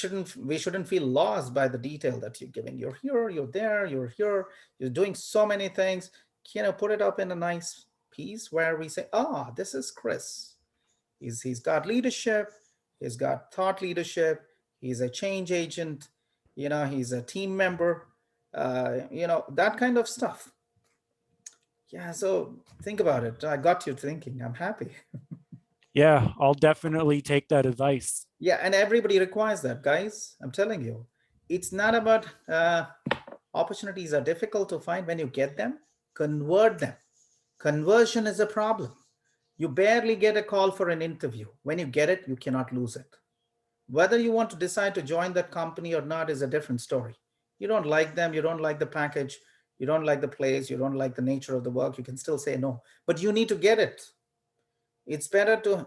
shouldn't feel lost by the detail that you're giving. You're here, you're there, you're here, you're doing so many things. Put it up in a nice piece where we say, this is Chris. He's got leadership, he's got thought leadership, he's a change agent, he's a team member, that kind of stuff. Yeah, so think about it. I got you thinking. I'm happy.
Yeah, I'll definitely take that advice.
Yeah, and everybody requires that, guys. I'm telling you. It's not about opportunities are difficult to find. When you get them, convert them. Conversion is a problem. You barely get a call for an interview. When you get it, you cannot lose it. Whether you want to decide to join that company or not is a different story. You don't like them, you don't like the package, you don't like the place, you don't like the nature of the work, you can still say no, but you need to get it. It's better to,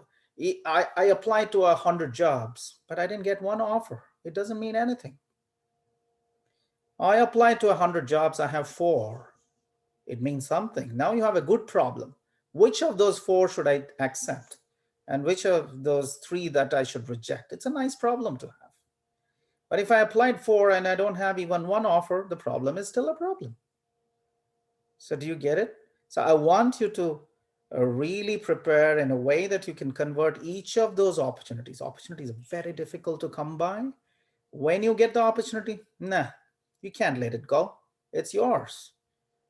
I applied to 100 jobs, but I didn't get one offer. It doesn't mean anything. I applied to 100 jobs, I have 4. It means something. Now you have a good problem. Which of those 4 should I accept? And which of those 3 that I should reject? It's a nice problem to have. But if I applied 4 and I don't have even one offer, the problem is still a problem. So do you get it? So I want you to really prepare in a way that you can convert each of those opportunities. Opportunities are very difficult to come by. When you get the opportunity, you can't let it go. It's yours.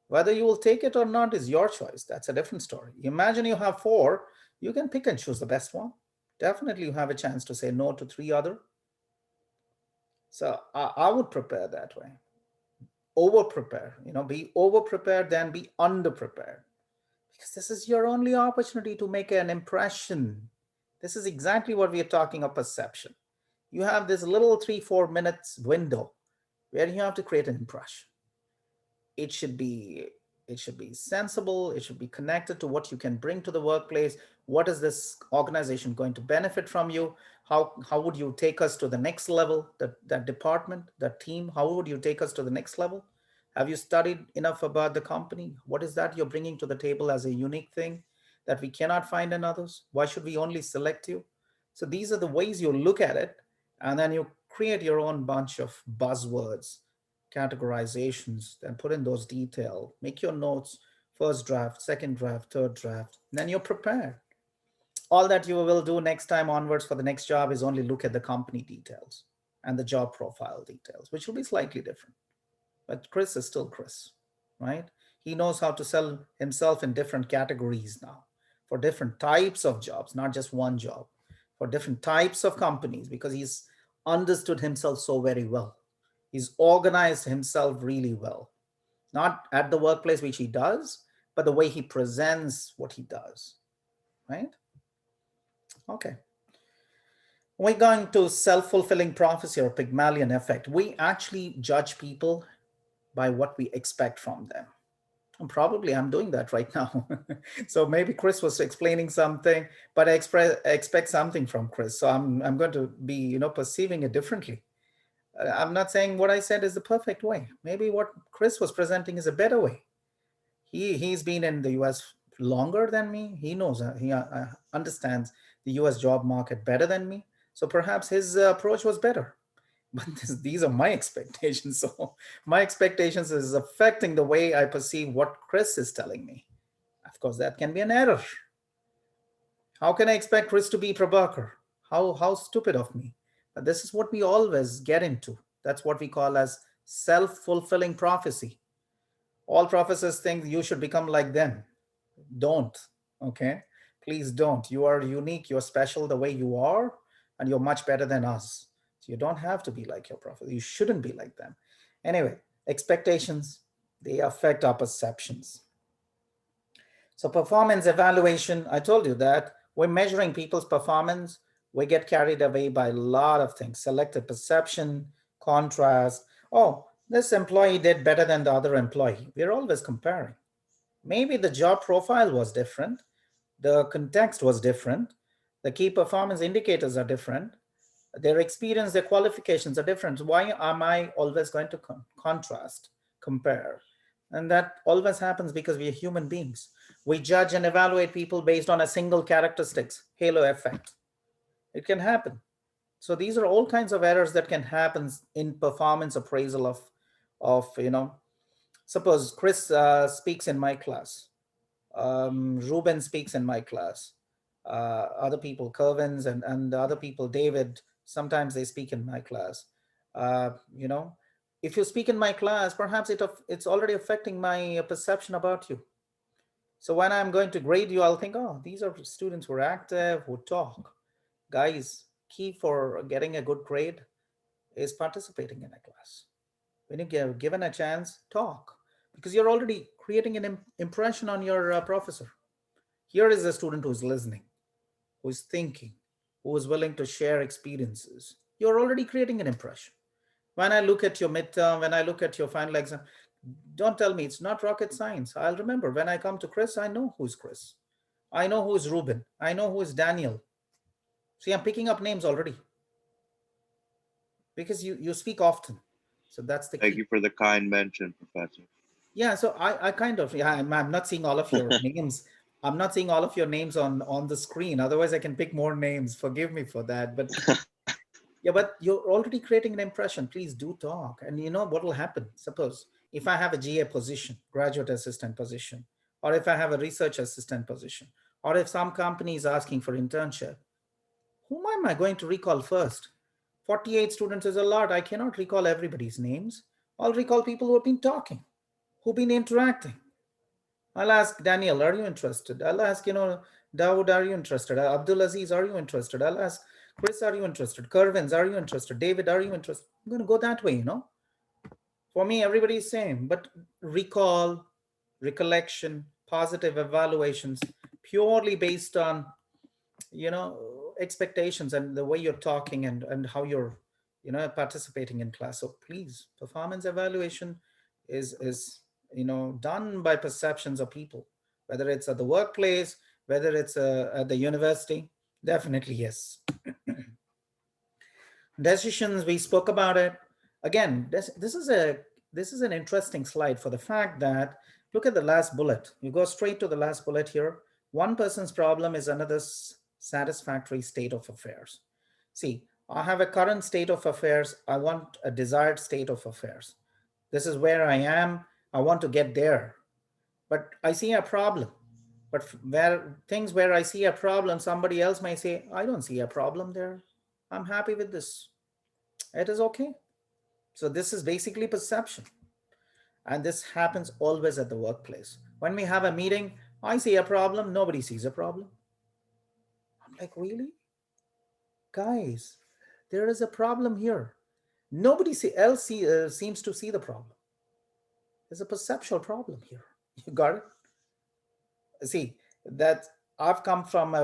Whether you will take it or not is your choice. That's a different story. Imagine you have 4, you can pick and choose the best one. Definitely you have a chance to say no to 3 other. So I would prepare that way. Over prepare, be over prepared than be under prepared. Because this is your only opportunity to make an impression. This is exactly what we are talking of perception. You have this little 3-4 minutes window where you have to create an impression. It should be sensible. It should be connected to what you can bring to the workplace. What is this organization going to benefit from you? How would you take us to the next level, that department, that team? How would you take us to the next level? Have you studied enough about the company? What is that you're bringing to the table as a unique thing that we cannot find in others? Why should we only select you? So these are the ways you look at it, and then you create your own bunch of buzzwords, categorizations, then put in those detail, make your notes, first draft, second draft, third draft, then you're prepared. All that you will do next time onwards for the next job is only look at the company details and the job profile details, which will be slightly different. But Chris is still Chris, right? He knows how to sell himself in different categories now for different types of jobs, not just one job, for different types of companies, because he's understood himself so very well. He's organized himself really well, not at the workplace, which he does, but the way he presents what he does, right? Okay. We're going to self-fulfilling prophecy or Pygmalion effect. We actually judge people by what we expect from them. And probably I'm doing that right now. So maybe Chris was explaining something, but I expect something from Chris. So I'm going to be, perceiving it differently. I'm not saying what I said is the perfect way. Maybe what Chris was presenting is a better way. He's been in the US longer than me. He knows, he understands the US job market better than me. So perhaps his approach was better. But these are my expectations. So my expectations is affecting the way I perceive what Chris is telling me. Of course, that can be an error. How can I expect Chris to be Prabhakar? How stupid of me. But this is what we always get into. That's what we call as self-fulfilling prophecy. All professors think you should become like them. Don't, okay? Please don't. You are unique, you're special the way you are, and you're much better than us. So you don't have to be like your professor. You shouldn't be like them. Anyway, expectations, they affect our perceptions. So performance evaluation, I told you that we're measuring people's performance. We get carried away by a lot of things. Selective perception, contrast. Oh, this employee did better than the other employee. We're always comparing. Maybe the job profile was different. The context was different. The key performance indicators are different. Their experience, their qualifications are different. Why am I always going to contrast, compare? And that always happens because we are human beings. We judge and evaluate people based on a single characteristics, halo effect. It can happen. So these are all kinds of errors that can happen in performance appraisal of suppose Chris speaks in my class. Ruben speaks in my class. Other people, Kervins and other people, David, sometimes they speak in my class. If you speak in my class, perhaps it's already affecting my perception about you. So when I'm going to grade you, I'll think, oh, these are students who are active, who talk. Guys, key for getting a good grade is participating in a class. When you get given a chance, talk, because you're already creating an impression on your professor. Here is a student who's listening, who is thinking, who is willing to share experiences. You're already creating an impression. When I look at your midterm, when I look at your final exam, don't tell me it's not rocket science. I'll remember when I come to Chris, I know who's Chris. I know who is Ruben. I know who is Daniel. See, I'm picking up names already because you speak often. So that's the key.
Thank you for the kind mention, Professor.
Yeah, so I kind of, yeah, I'm not seeing all of your names. I'm not seeing all of your names on the screen. Otherwise, I can pick more names. Forgive me for that. But yeah, but you're already creating an impression. Please do talk. And you know what will happen? Suppose if I have a GA position, graduate assistant position, or if I have a research assistant position, or if some company is asking for internship, whom am I going to recall first? 48 students is a lot. I cannot recall everybody's names. I'll recall people who have been talking, who've been interacting. I'll ask Daniel, are you interested? I'll ask, Dawood, are you interested? Abdul Aziz, are you interested? I'll ask Chris, are you interested? Kervins, are you interested? David, are you interested? I'm going to go that way, For me, everybody's same, but recall, recollection, positive evaluations, purely based on, expectations and the way you're talking and how you're, participating in class. So please, performance evaluation is done by perceptions of people, whether it's at the workplace, whether it's at the university. Definitely, yes. Decisions, we spoke about it. Again, this is an interesting slide for the fact that, look at the last bullet. You go straight to the last bullet here. One person's problem is another's satisfactory state of affairs. See, I have a current state of affairs. I want a desired state of affairs. This is where I am. I want to get there. But I see a problem. But where I see a problem, somebody else may say, I don't see a problem there. I'm happy with this. It is okay. So this is basically perception. And this happens always at the workplace. When we have a meeting, I see a problem, nobody sees a problem. I'm like, really? Guys, there is a problem here. Nobody else seems to see the problem. There's a perceptual problem here. You got it? See, that I've come from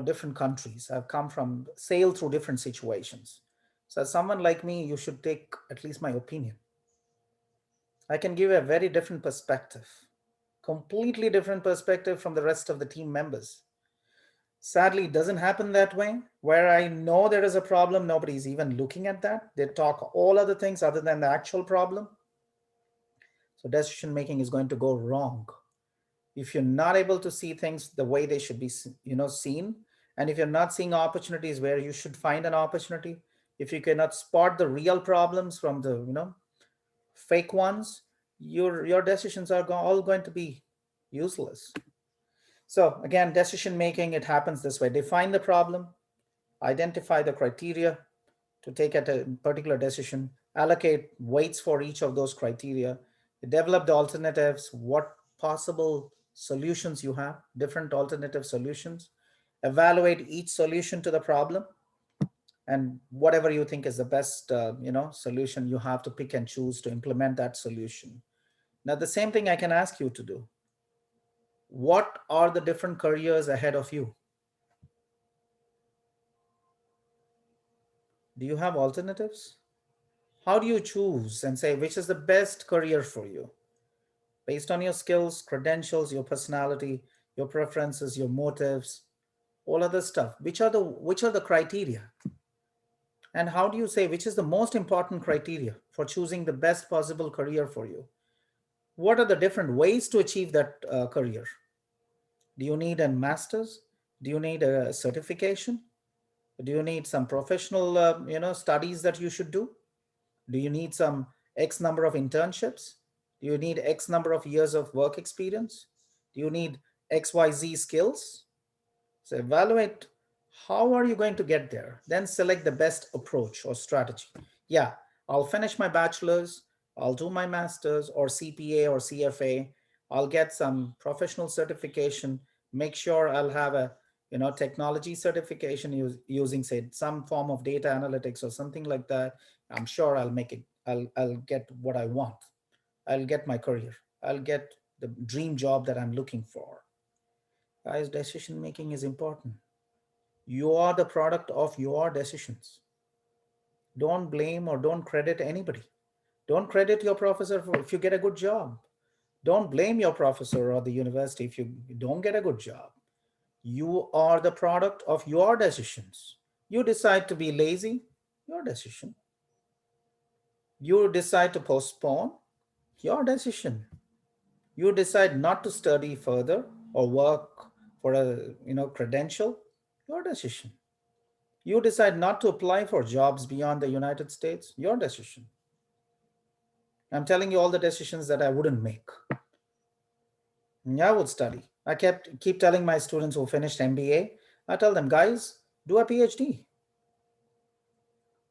different countries. I've come from sail through different situations. So as someone like me, you should take at least my opinion. I can give a very different perspective, completely different perspective from the rest of the team members. Sadly, it doesn't happen that way. Where I know there is a problem, nobody's even looking at that. They talk all other things other than the actual problem. So decision making is going to go wrong if you're not able to see things the way they should be, seen, And if you're not seeing opportunities where you should find an opportunity, if you cannot spot the real problems from the fake ones, your decisions are all going to be useless. So again, decision making, it happens this way. Define the problem, identify the criteria to take at a particular decision, allocate weights for each of those criteria, develop the alternatives, what possible solutions you have, different alternative solutions, evaluate each solution to the problem, and whatever you think is the best solution, you have to pick and choose to implement that solution. Now, the same thing I can ask you to do. What are the different careers ahead of you? Do you have alternatives? How do you choose and say which is the best career for you? Based on your skills, credentials, your personality, your preferences, your motives, all other stuff. Which are the criteria? And how do you say which is the most important criteria for choosing the best possible career for you? What are the different ways to achieve that career? Do you need a master's? Do you need a certification? Do you need some professional studies that you should do? Do you need some X number of internships? Do you need X number of years of work experience? Do you need XYZ skills? So evaluate how are you going to get there? Then select the best approach or strategy. Yeah, I'll finish my bachelor's, I'll do my master's or CPA or CFA, I'll get some professional certification, make sure I'll have a technology certification using say some form of data analytics or something like that. I'm sure I'll make it, I'll get what I want. I'll get my career. I'll get the dream job that I'm looking for. Guys, decision making is important. You are the product of your decisions. Don't blame or don't credit anybody. Don't credit your professor if you get a good job. Don't blame your professor or the university if you don't get a good job. You are the product of your decisions. You decide to be lazy, your decision. You decide to postpone, your decision. You decide not to study further or work for a credential, your decision. You decide not to apply for jobs beyond the United States, your decision. I'm telling you all the decisions that I wouldn't make. I would study. I keep telling my students who finished MBA, I tell them, guys, do a PhD.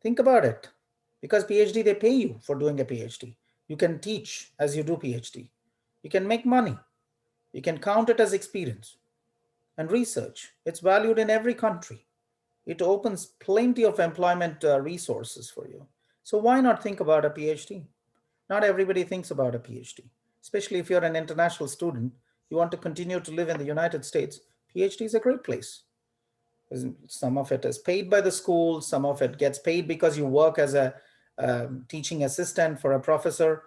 Think about it. Because PhD, they pay you for doing a PhD. You can teach as you do PhD. You can make money. You can count it as experience and research. It's valued in every country. It opens plenty of employment resources for you. So why not think about a PhD? Not everybody thinks about a PhD, especially if you're an international student, you want to continue to live in the United States, PhD is a great place. Some of it is paid by the school, some of it gets paid because you work as a teaching assistant for a professor.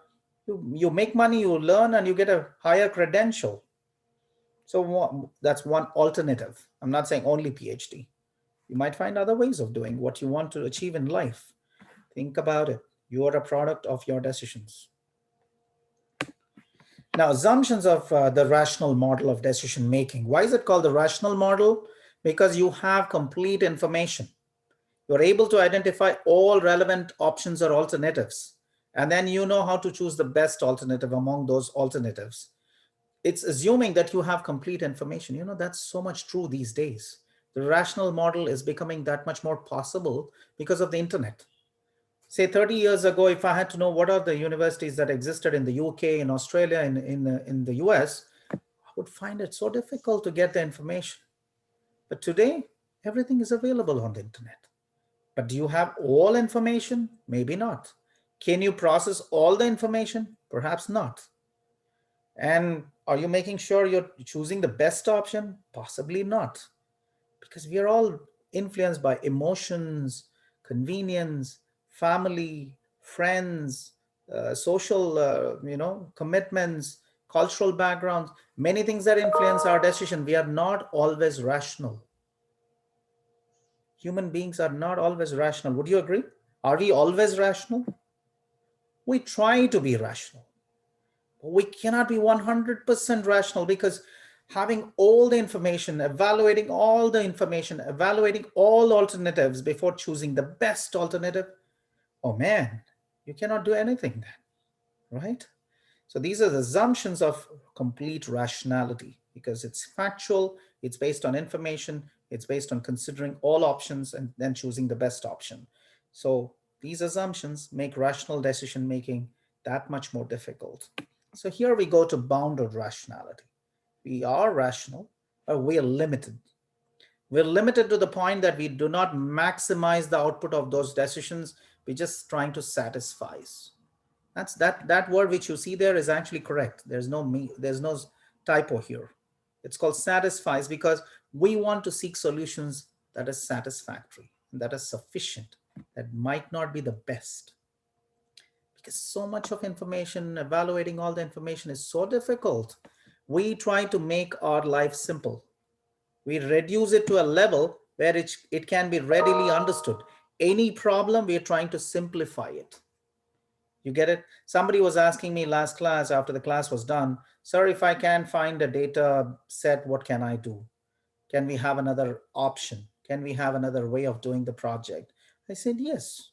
You make money, you learn, and you get a higher credential. So that's one alternative. I'm not saying only PhD. You might find other ways of doing what you want to achieve in life. Think about it. You are a product of your decisions. Now, assumptions of the rational model of decision making. Why is it called the rational model? Because you have complete information. You're able to identify all relevant options or alternatives. And then you know how to choose the best alternative among those alternatives. It's assuming that you have complete information. That's so much true these days. The rational model is becoming that much more possible because of the internet. Say 30 years ago, if I had to know what are the universities that existed in the UK, in Australia, in the US, I would find it so difficult to get the information. But today, everything is available on the internet. But do you have all information? Maybe not. Can you process all the information? Perhaps not. And are you making sure you're choosing the best option? Possibly not. Because we are all influenced by emotions, convenience, family, friends, social, commitments, cultural backgrounds, many things that influence our decision. We are not always rational. Human beings are not always rational. Would you agree? Are we always rational? We try to be rational. We cannot be 100% rational because having all the information, evaluating all the information, evaluating all alternatives before choosing the best alternative, oh man, you cannot do anything then, right? So these are the assumptions of complete rationality because it's factual, it's based on information, it's based on considering all options and then choosing the best option. So these assumptions make rational decision making that much more difficult. So here we go to bounded rationality. We are rational, but we are limited. We're limited to the point that we do not maximize the output of those decisions. We're just trying to satisfy. That word which you see there is actually correct. There's no typo here. It's called satisfies because we want to seek solutions that is satisfactory, that is sufficient, that might not be the best. Because so much of information, evaluating all the information is so difficult. We try to make our life simple. We reduce it to a level where it can be readily understood. Any problem, we're trying to simplify it. You get it? Somebody was asking me last class after the class was done, sir, if I can't find a data set, what can I do? Can we have another option? Can we have another way of doing the project? I said, yes.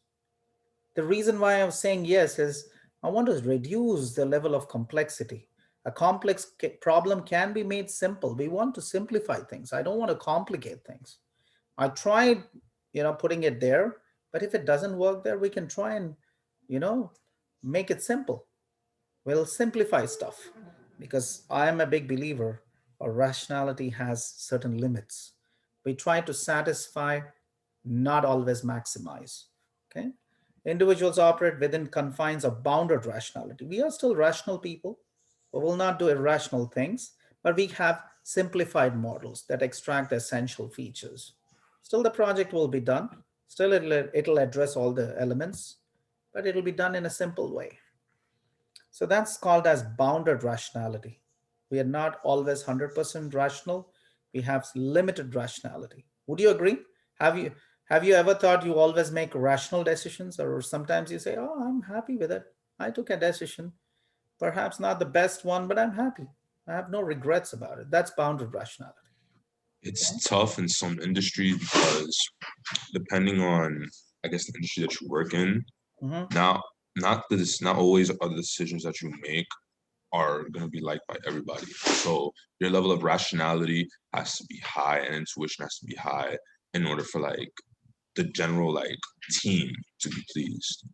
The reason why I was saying yes is I want to reduce the level of complexity. A complex problem can be made simple. We want to simplify things. I don't want to complicate things. I tried, putting it there, but if it doesn't work there, we can try and, make it simple. We'll simplify stuff because I am a big believer or rationality has certain limits. We try to satisfy, not always maximize. Okay. Individuals operate within confines of bounded rationality. We are still rational people. We will not do irrational things, but we have simplified models that extract essential features. Still, the project will be done. Still, it'll address all the elements, but it'll be done in a simple way. So that's called as bounded rationality. We are not always 100% rational. We have limited rationality. Would you agree? Have you ever thought you always make rational decisions, or sometimes you say, oh, I'm happy with it. I took a decision, perhaps not the best one, but I'm happy. I have no regrets about it. That's bounded rationality.
It's tough in some industries because depending on, I guess, the industry that you work in, not always are the decisions that you make are going to be liked by everybody. So your level of rationality has to be high and intuition has to be high in order for like the general like team to be pleased.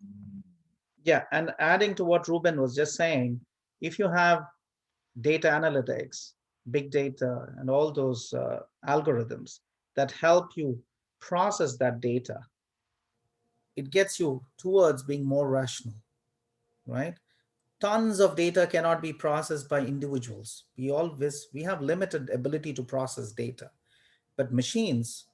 Yeah, and adding to what Ruben was just saying, if you have data analytics, big data, and all those algorithms that help you process that data, it gets you towards being more rational, right? Tons of data cannot be processed by individuals. We have limited ability to process data, but machines,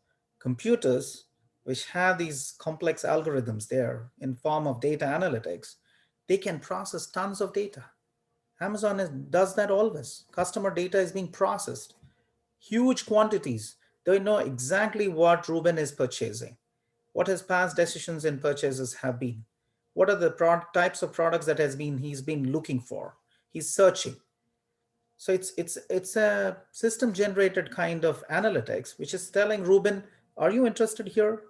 computers, which have these complex algorithms there in form of data analytics, they can process tons of data. Amazon does that always. Customer data is being processed. Huge quantities. They know exactly what Ruben is purchasing, what his past decisions in purchases have been, what are the types of products that he's been looking for. He's searching. So it's a system generated kind of analytics, which is telling Ruben, are you interested here?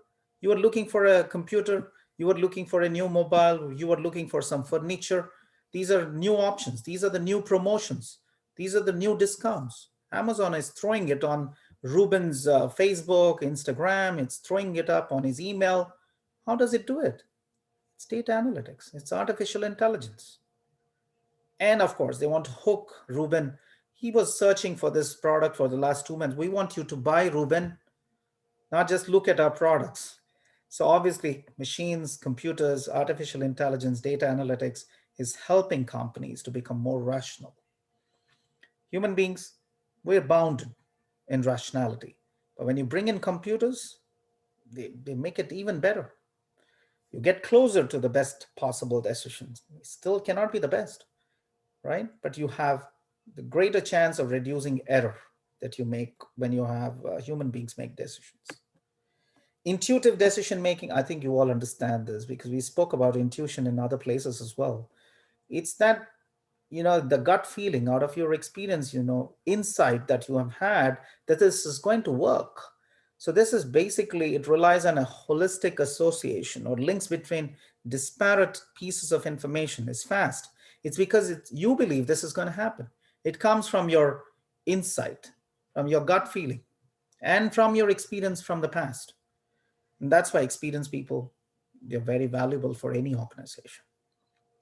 You are looking for a computer. You are looking for a new mobile. You are looking for some furniture. These are new options. These are the new promotions. These are the new discounts. Amazon is throwing it on Ruben's Facebook, Instagram. It's throwing it up on his email. How does it do it? It's data analytics. It's artificial intelligence. And of course, they want to hook Ruben. He was searching for this product for the last 2 months. We want you to buy, Ruben, not just look at our products. So obviously, machines, computers, artificial intelligence, data analytics is helping companies to become more rational. Human beings, we're bound in rationality. But when you bring in computers, they make it even better. You get closer to the best possible decisions. It still cannot be the best, right? But you have the greater chance of reducing error that you make when you have human beings make decisions. Intuitive decision making, I think you all understand this because we spoke about intuition in other places as well. It's that the gut feeling out of your experience, insight that you have had that this is going to work. So this is basically, it relies on a holistic association or links between disparate pieces of information is fast. It's because you believe this is going to happen. It comes from your insight, from your gut feeling, and from your experience from the past. And that's why experienced people, they're very valuable for any organization.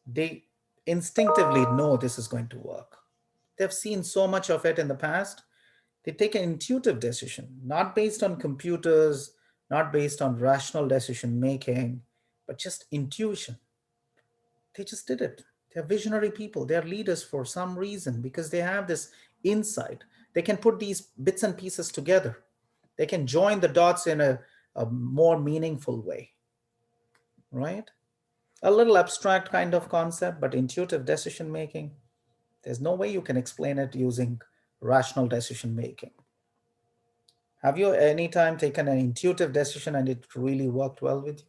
They instinctively know this is going to work. They've seen so much of it in the past. They take an intuitive decision, not based on computers, not based on rational decision making, but just intuition. They just did it. They're visionary people. They're leaders for some reason because they have this insight. They can put these bits and pieces together. They can join the dots in a more meaningful way, right? A little abstract kind of concept, but intuitive decision making, there's no way you can explain it using rational decision making. Have you any time taken an intuitive decision and it really worked well with you?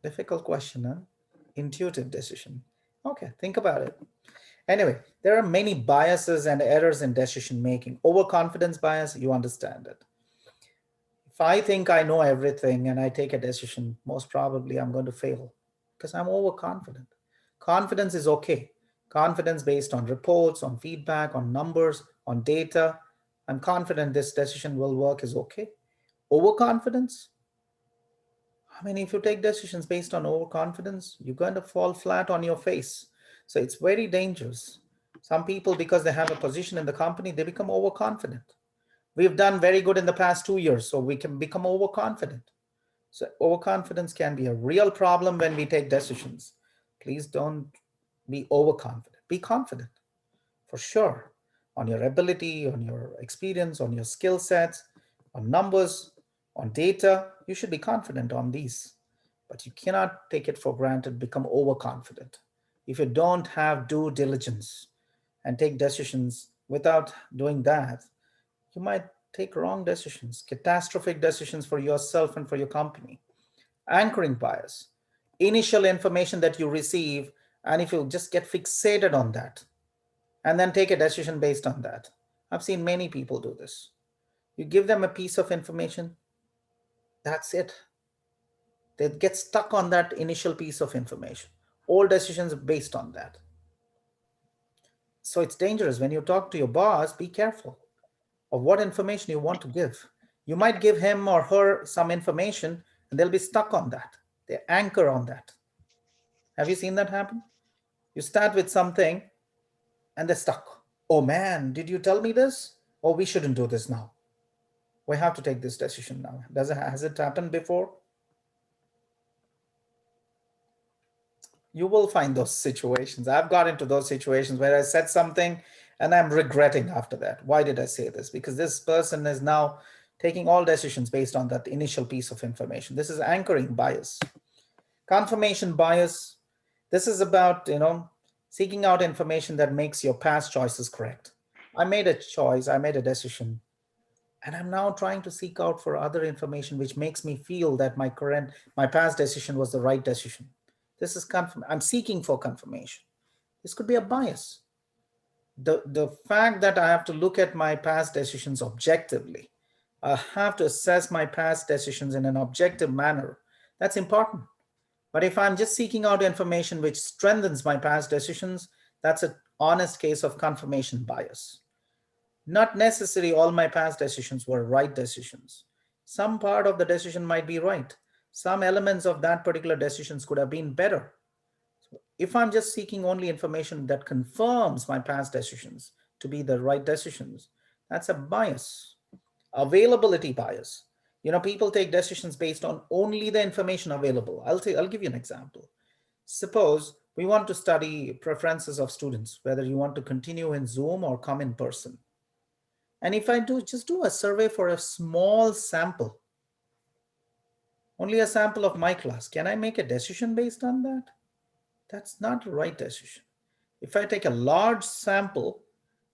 Difficult question, huh? Intuitive decision. Okay, think about it. Anyway, there are many biases and errors in decision making. Overconfidence bias, you understand it. If I think I know everything and I take a decision, most probably I'm going to fail because I'm overconfident. Confidence is okay. Confidence based on reports, on feedback, on numbers, on data. I'm confident this decision will work is okay. Overconfidence, I mean, if you take decisions based on overconfidence, you're going to fall flat on your face. So it's very dangerous. Some people, because they have a position in the company, they become overconfident. We've done very good in the past 2 years, so we can become overconfident. So overconfidence can be a real problem when we take decisions. Please don't be overconfident. Be confident, for sure, on your ability, on your experience, on your skill sets, on numbers, on data. You should be confident on these, but you cannot take it for granted, become overconfident. If you don't have due diligence and take decisions without doing that, you might take wrong decisions, catastrophic decisions for yourself and for your company. Anchoring bias, initial information that you receive, and if you just get fixated on that and then take a decision based on that. I've seen many people do this. You give them a piece of information, that's it. They get stuck on that initial piece of information. All decisions are based on that. So it's dangerous. When you talk to your boss, be careful of what information you want to give. You might give him or her some information and they'll be stuck on that. They anchor on that. Have you seen that happen? You start with something and they're stuck. Oh man, did you tell me this? Oh, we shouldn't do this now. We have to take this decision now. Has it happened before? You will find those situations. I've got into those situations where I said something and I'm regretting after that. Why did I say this? Because this person is now taking all decisions based on that initial piece of information. This is anchoring bias. Confirmation bias. This is about, seeking out information that makes your past choices correct. I made a choice, I made a decision, and I'm now trying to seek out for other information which makes me feel that my past decision was the right decision. This is I'm seeking for confirmation. This could be a bias. The fact that I have to look at my past decisions objectively, I have to assess my past decisions in an objective manner. That's important. But if I'm just seeking out information which strengthens my past decisions, that's an honest case of confirmation bias. Not necessarily all my past decisions were right decisions. Some part of the decision might be right. Some elements of that particular decisions could have been better. If I'm just seeking only information that confirms my past decisions to be the right decisions, that's a bias. Availability bias. People take decisions based on only the information available. I'll give you an example. Suppose we want to study preferences of students, whether you want to continue in Zoom or come in person. And if I just do a survey for a small sample, only a sample of my class, can I make a decision based on that? That's not the right decision. If I take a large sample,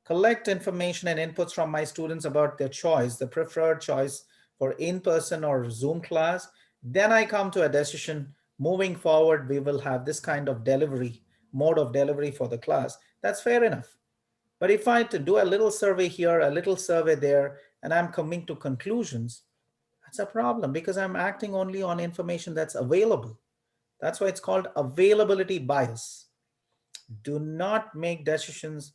collect information and inputs from my students about their choice, the preferred choice for in-person or Zoom class. Then I come to a decision. Moving forward, we will have this kind of delivery, mode of delivery for the class. That's fair enough. But if I to do a little survey here, a little survey there, and I'm coming to conclusions, that's a problem because I'm acting only on information that's available. That's why it's called availability bias. Do not make decisions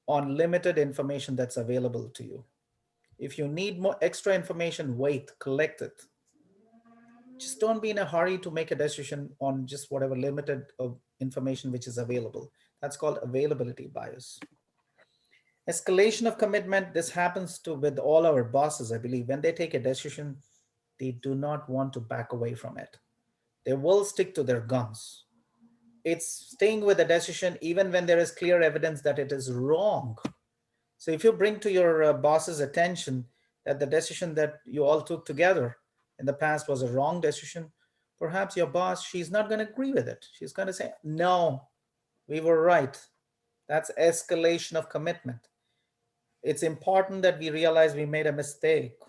on limited information that's available to you. If you need more extra information, wait, collect it. Just don't be in a hurry to make a decision on just whatever limited of information which is available. That's called availability bias. Escalation of commitment, this happens to with all our bosses, I believe. When they take a decision, they do not want to back away from it. They will stick to their guns. It's staying with the decision even when there is clear evidence that it is wrong. So if you bring to your boss's attention that the decision that you all took together in the past was a wrong decision, perhaps your boss, she's not going to agree with it. She's going to say, no, we were right. That's escalation of commitment. It's important that we realize we made a mistake.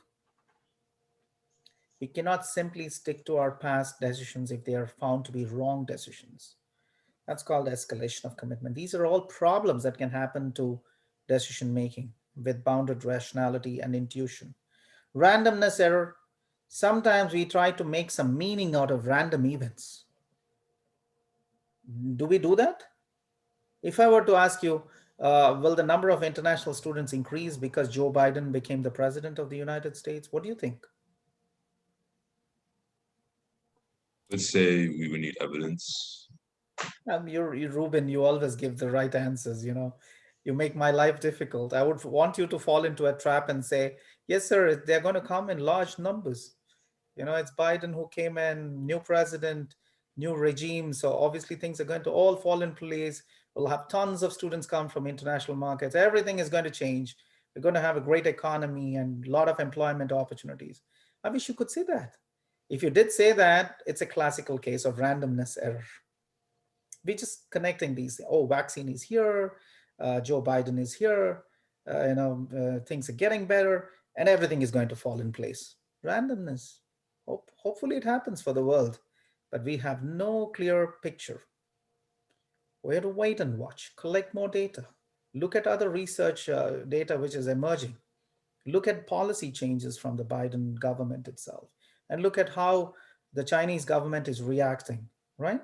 We cannot simply stick to our past decisions if they are found to be wrong decisions. That's called escalation of commitment. These are all problems that can happen to decision making with bounded rationality and intuition. Randomness error. Sometimes we try to make some meaning out of random events. Do we do that? If I were to ask you, will the number of international students increase because Joe Biden became the president of the United States? What do you think?
Let's say we would need evidence.
You're Ruben, you always give the right answers, you know. You make my life difficult. I would want you to fall into a trap and say, yes, sir, they're going to come in large numbers. You know, it's Biden who came in, new president, new regime. So obviously things are going to all fall in place. We'll have tons of students come from international markets. Everything is going to change. We're going to have a great economy and a lot of employment opportunities. I wish you could say that. If you did say that, it's a classical case of randomness error. We're just connecting these. Oh, vaccine is here. Joe Biden is here. Things are getting better and everything is going to fall in place. Randomness. Hopefully it happens for the world, but we have no clear picture. We have to wait and watch, collect more data, look at other research data which is emerging, look at policy changes from the Biden government itself, and look at how the Chinese government is reacting, right?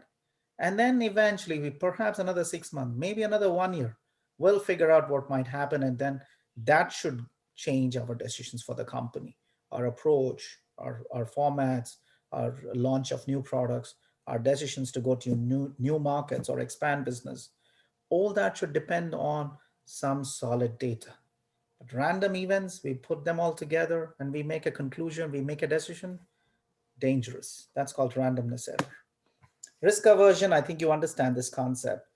And then eventually, perhaps another 6 months, maybe another 1 year, we'll figure out what might happen. And then that should change our decisions for the company, our approach, our formats, our launch of new products, our decisions to go to new markets or expand business. All that should depend on some solid data. But random events, we put them all together and we make a conclusion, we make a decision, dangerous. That's called randomness error. Risk aversion, I think you understand this concept.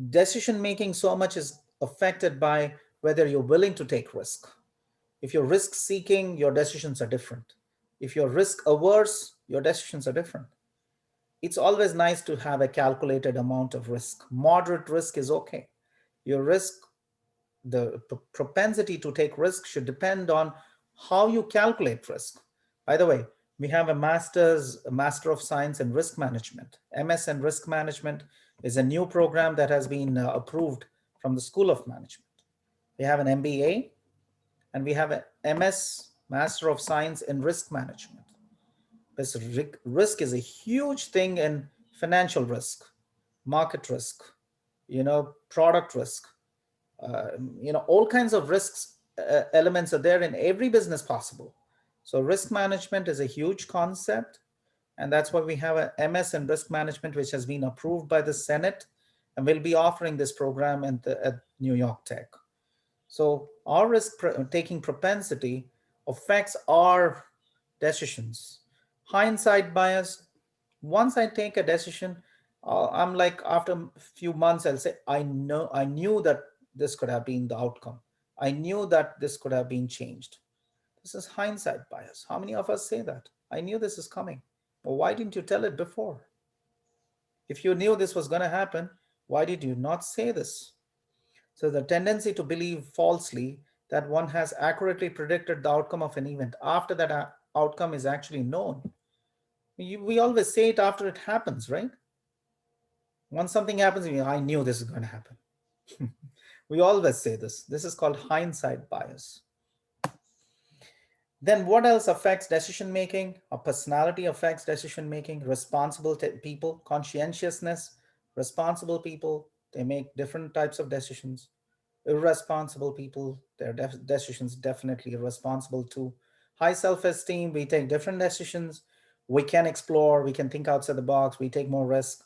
Decision making so much is affected by whether you're willing to take risk. If you're risk seeking, your decisions are different. If you're risk averse, your decisions are different. It's always nice to have a calculated amount of risk. Moderate risk is okay. Your risk, the propensity to take risk should depend on how you calculate risk. By the way, we have a Master of Science in Risk Management. MS in Risk Management is a new program that has been approved from the School of Management. We have an MBA and we have an MS, Master of Science in Risk Management. This risk is a huge thing in financial risk, market risk, product risk, all kinds of risks elements are there in every business possible. So risk management is a huge concept. And that's why we have a MS in risk management, which has been approved by the Senate. And we'll be offering this program at New York Tech. So our risk-taking propensity affects our decisions. Hindsight bias, once I take a decision, I'm like, after a few months, I'll say, I knew that this could have been the outcome. I knew that this could have been changed. This is hindsight bias. How many of us say that? I knew this is coming. Well, why didn't you tell it before? If you knew this was going to happen, why did you not say this? So the tendency to believe falsely that one has accurately predicted the outcome of an event after that outcome is actually known. We always say it after it happens, right? Once something happens, I knew this is going to happen. We always say this. This is called hindsight bias. Then what else affects decision making? Our personality affects decision making. Responsible people, conscientiousness, responsible people, they make different types of decisions. Irresponsible people, their decisions definitely irresponsible too. High self-esteem, we take different decisions. We can explore, we can think outside the box, we take more risk.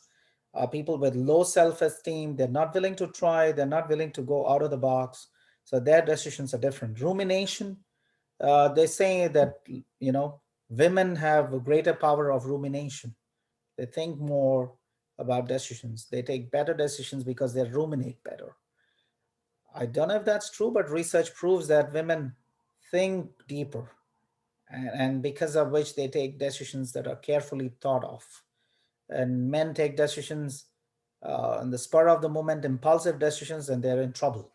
People with low self-esteem, they're not willing to try, they're not willing to go out of the box. So their decisions are different. Rumination, they say that, women have a greater power of rumination. They think more about decisions. They take better decisions because they ruminate better. I don't know if that's true, but research proves that women think deeper, and because of which they take decisions that are carefully thought of. And men take decisions on the spur of the moment, impulsive decisions, and they're in trouble.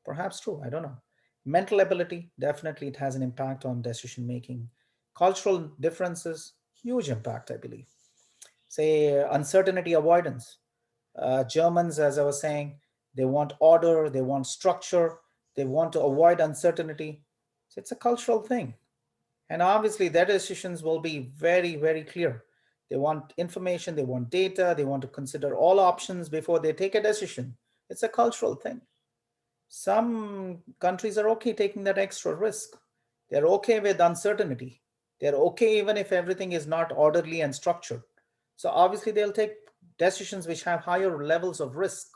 Perhaps true, I don't know. Mental ability, definitely it has an impact on decision making. Cultural differences, huge impact, I believe. Say uncertainty avoidance. Germans, as I was saying, they want order, they want structure, they want to avoid uncertainty. So it's a cultural thing. And obviously, their decisions will be very, very clear. They want information, they want data, they want to consider all options before they take a decision. It's a cultural thing. Some countries are okay taking that extra risk. They're okay with uncertainty. They're okay even if everything is not orderly and structured. So obviously they'll take decisions which have higher levels of risk.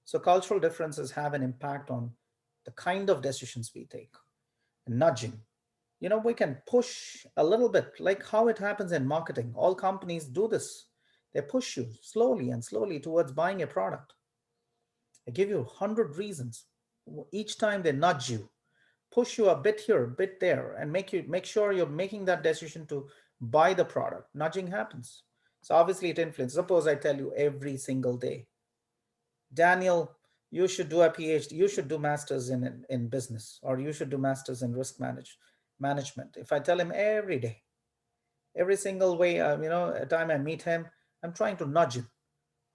So cultural differences have an impact on the kind of decisions we take. Nudging. We can push a little bit, like how it happens in marketing. All companies do this. They push you slowly and slowly towards buying a product. They give you 100 reasons. Each time they nudge you, push you a bit here, a bit there, and make sure you're making that decision to buy the product. Nudging happens. So obviously it influences. Suppose I tell you every single day, Daniel, you should do a PhD, you should do masters in business, or you should do masters in risk management. If I tell him every day, every single way, a time I meet him, I'm trying to nudge him.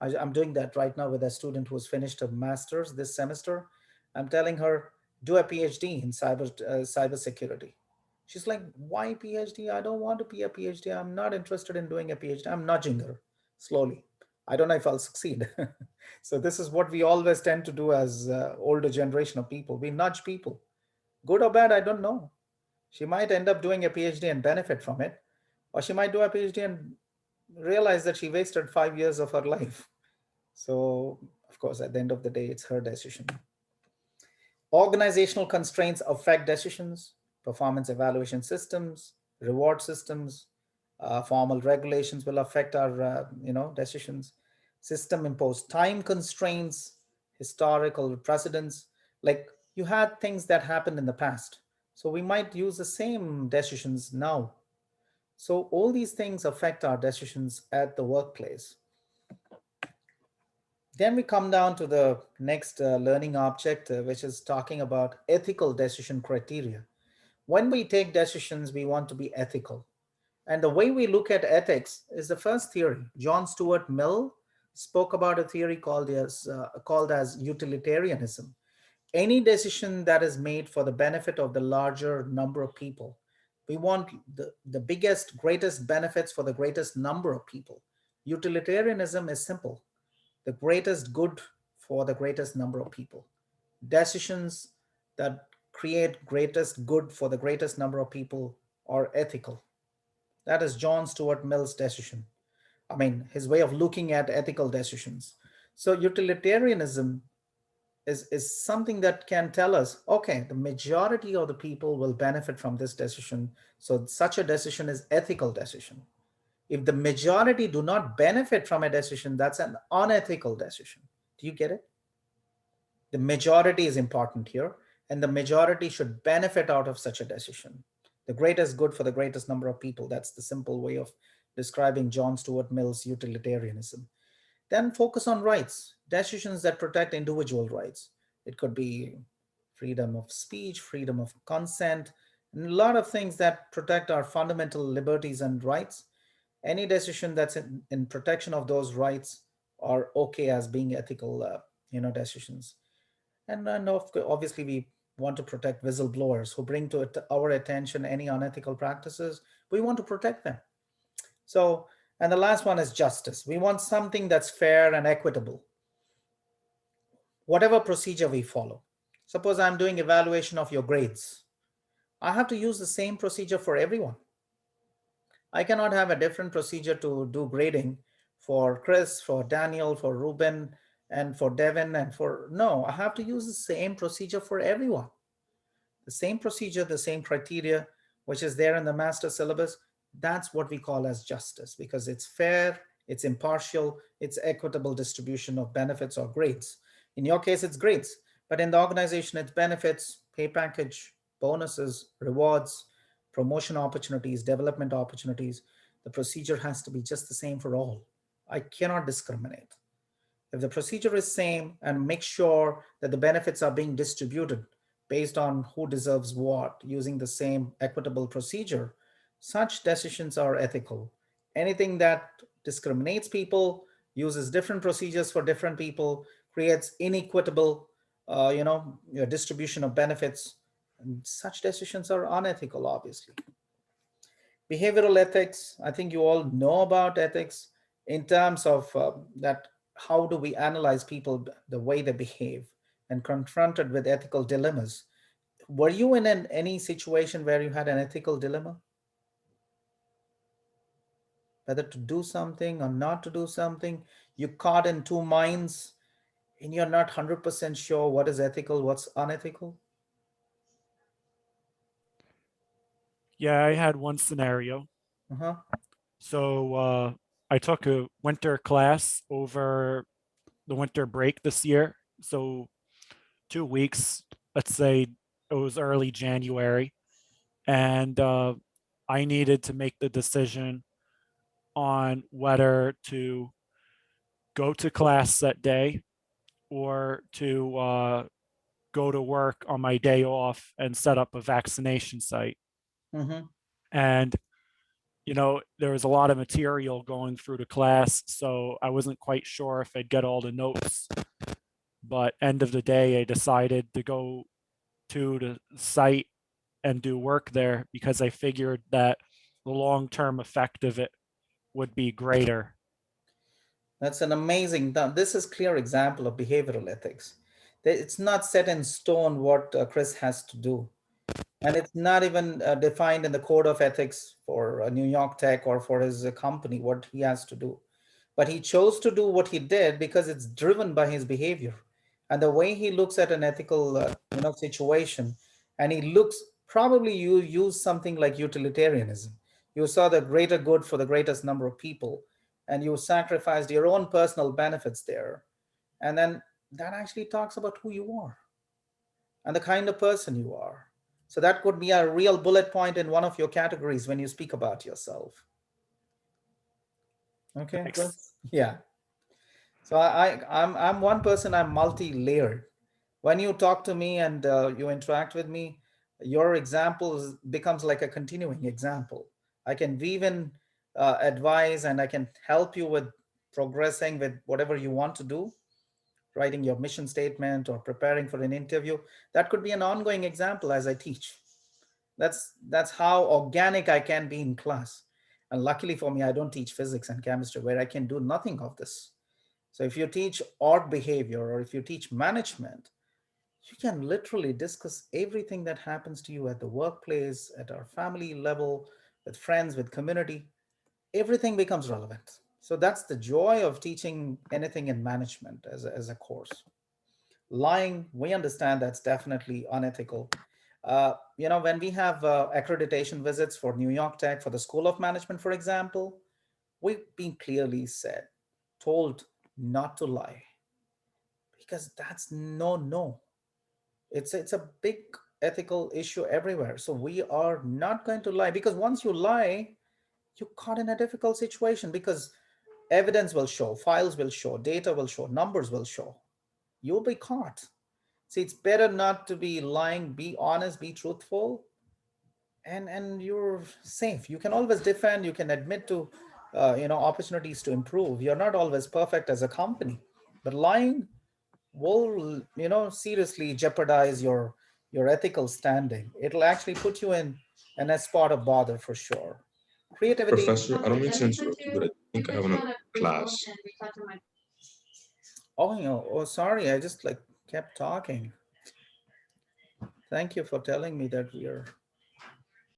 I'm doing that right now with a student who's finished a master's this semester. I'm telling her, do a PhD in cybersecurity. She's like, why PhD? I don't want to be a PhD. I'm not interested in doing a PhD. I'm nudging her slowly. I don't know if I'll succeed. So this is what we always tend to do as older generation of people. We nudge people. Good or bad, I don't know. She might end up doing a PhD and benefit from it, or she might do a PhD and realize that she wasted 5 years of her life. So, of course, at the end of the day, it's her decision. Organizational constraints affect decisions, performance evaluation systems, reward systems, formal regulations will affect our, decisions. System imposed time constraints, historical precedents, like you had things that happened in the past. So we might use the same decisions now. So all these things affect our decisions at the workplace. Then we come down to the next learning object, which is talking about ethical decision criteria. When we take decisions, we want to be ethical. And the way we look at ethics is the first theory. John Stuart Mill spoke about a theory called as utilitarianism. Any decision that is made for the benefit of the larger number of people. We want the biggest, greatest benefits for the greatest number of people. Utilitarianism is simple: the greatest good for the greatest number of people. Decisions that create greatest good for the greatest number of people are ethical. That is John Stuart Mill's decision. His way of looking at ethical decisions. So utilitarianism is something that can tell us, okay, the majority of the people will benefit from this decision. So such a decision is ethical decision. If the majority do not benefit from a decision, that's an unethical decision. Do you get it? The majority is important here, and the majority should benefit out of such a decision. The greatest good for the greatest number of people. That's the simple way of describing John Stuart Mill's utilitarianism. Then focus on rights, decisions that protect individual rights. It could be freedom of speech, freedom of consent, And a lot of things that protect our fundamental liberties and rights. Any decision that's in protection of those rights are okay as being ethical, decisions. And then obviously we want to protect whistleblowers who bring to our attention any unethical practices. We want to protect them. So, and the last one is justice. We want something that's fair and equitable, whatever procedure we follow. Suppose I'm doing evaluation of your grades. I have to use the same procedure for everyone. I cannot have a different procedure to do grading for Chris, for Daniel, for Ruben, and for Devin, and for, no, I have to use the same procedure for everyone. The same procedure, the same criteria, which is there in the master syllabus. That's what we call as justice, because it's fair, it's impartial, it's equitable distribution of benefits or grades. In your case, it's grades, but in the organization, it's benefits, pay package, bonuses, rewards, promotion opportunities, development opportunities. The procedure has to be just the same for all. I cannot discriminate. If the procedure is same and make sure that the benefits are being distributed based on who deserves what using the same equitable procedure, such decisions are ethical. Anything that discriminates people, uses different procedures for different people, creates inequitable distribution of benefits, and such decisions are unethical, obviously. Behavioral ethics, I think you all know about ethics in terms of that how do we analyze people, the way they behave, and confronted with ethical dilemmas. Were you in any situation where you had an ethical dilemma? Whether to do something or not to do something, you caught in two minds and you're not 100% sure what is ethical, what's unethical?
Yeah, I had one scenario.
Uh-huh.
So I took a winter class over the winter break this year. So 2 weeks, let's say it was early January, and I needed to make the decision on whether to go to class that day or to go to work on my day off and set up a vaccination site.
Mm-hmm.
And there was a lot of material going through the class, so I wasn't quite sure if I'd get all the notes. But end of the day, I decided to go to the site and do work there because I figured that the long-term effect of it would be greater.
That's an amazing, this is clear example of behavioral ethics. It's not set in stone what Chris has to do. And it's not even defined in the code of ethics for New York Tech or for his company, what he has to do. But he chose to do what he did because it's driven by his behavior and the way he looks at an ethical situation. And he looks, probably you use something like utilitarianism. You saw the greater good for the greatest number of people, and you sacrificed your own personal benefits there. And then that actually talks about who you are and the kind of person you are. So that could be a real bullet point in one of your categories when you speak about yourself. Okay,
Thanks.
good. Yeah. So I'm one person. I'm multi-layered. When you talk to me and you interact with me, your example becomes like a continuing example. I can weave in advice, and I can help you with progressing with whatever you want to do, writing your mission statement or preparing for an interview. That could be an ongoing example as I teach. That's how organic I can be in class. And luckily for me, I don't teach physics and chemistry where I can do nothing of this. So if you teach art behavior or if you teach management, you can literally discuss everything that happens to you at the workplace, at our family level, with friends, with community. Everything becomes relevant. So that's the joy of teaching anything in management as a course. Lying, we understand that's definitely unethical. When we have accreditation visits for New York Tech, for the School of Management, for example, we've been clearly told not to lie, because that's no. It's a big ethical issue everywhere. So we are not going to lie, because once you lie, you're caught in a difficult situation, because evidence will show, files will show, data will show, numbers will show. You'll be caught. See, it's better not to be lying. Be honest, be truthful, and you're safe. You can always defend, you can admit to opportunities to improve. You're not always perfect as a company, but lying will seriously jeopardize your ethical standing. It'll actually put you in a spot of bother for sure. Creativity.
Professor, I don't mean to interrupt you, but I think I have another class.
Oh, sorry, I just kept talking. Thank you for telling me that we are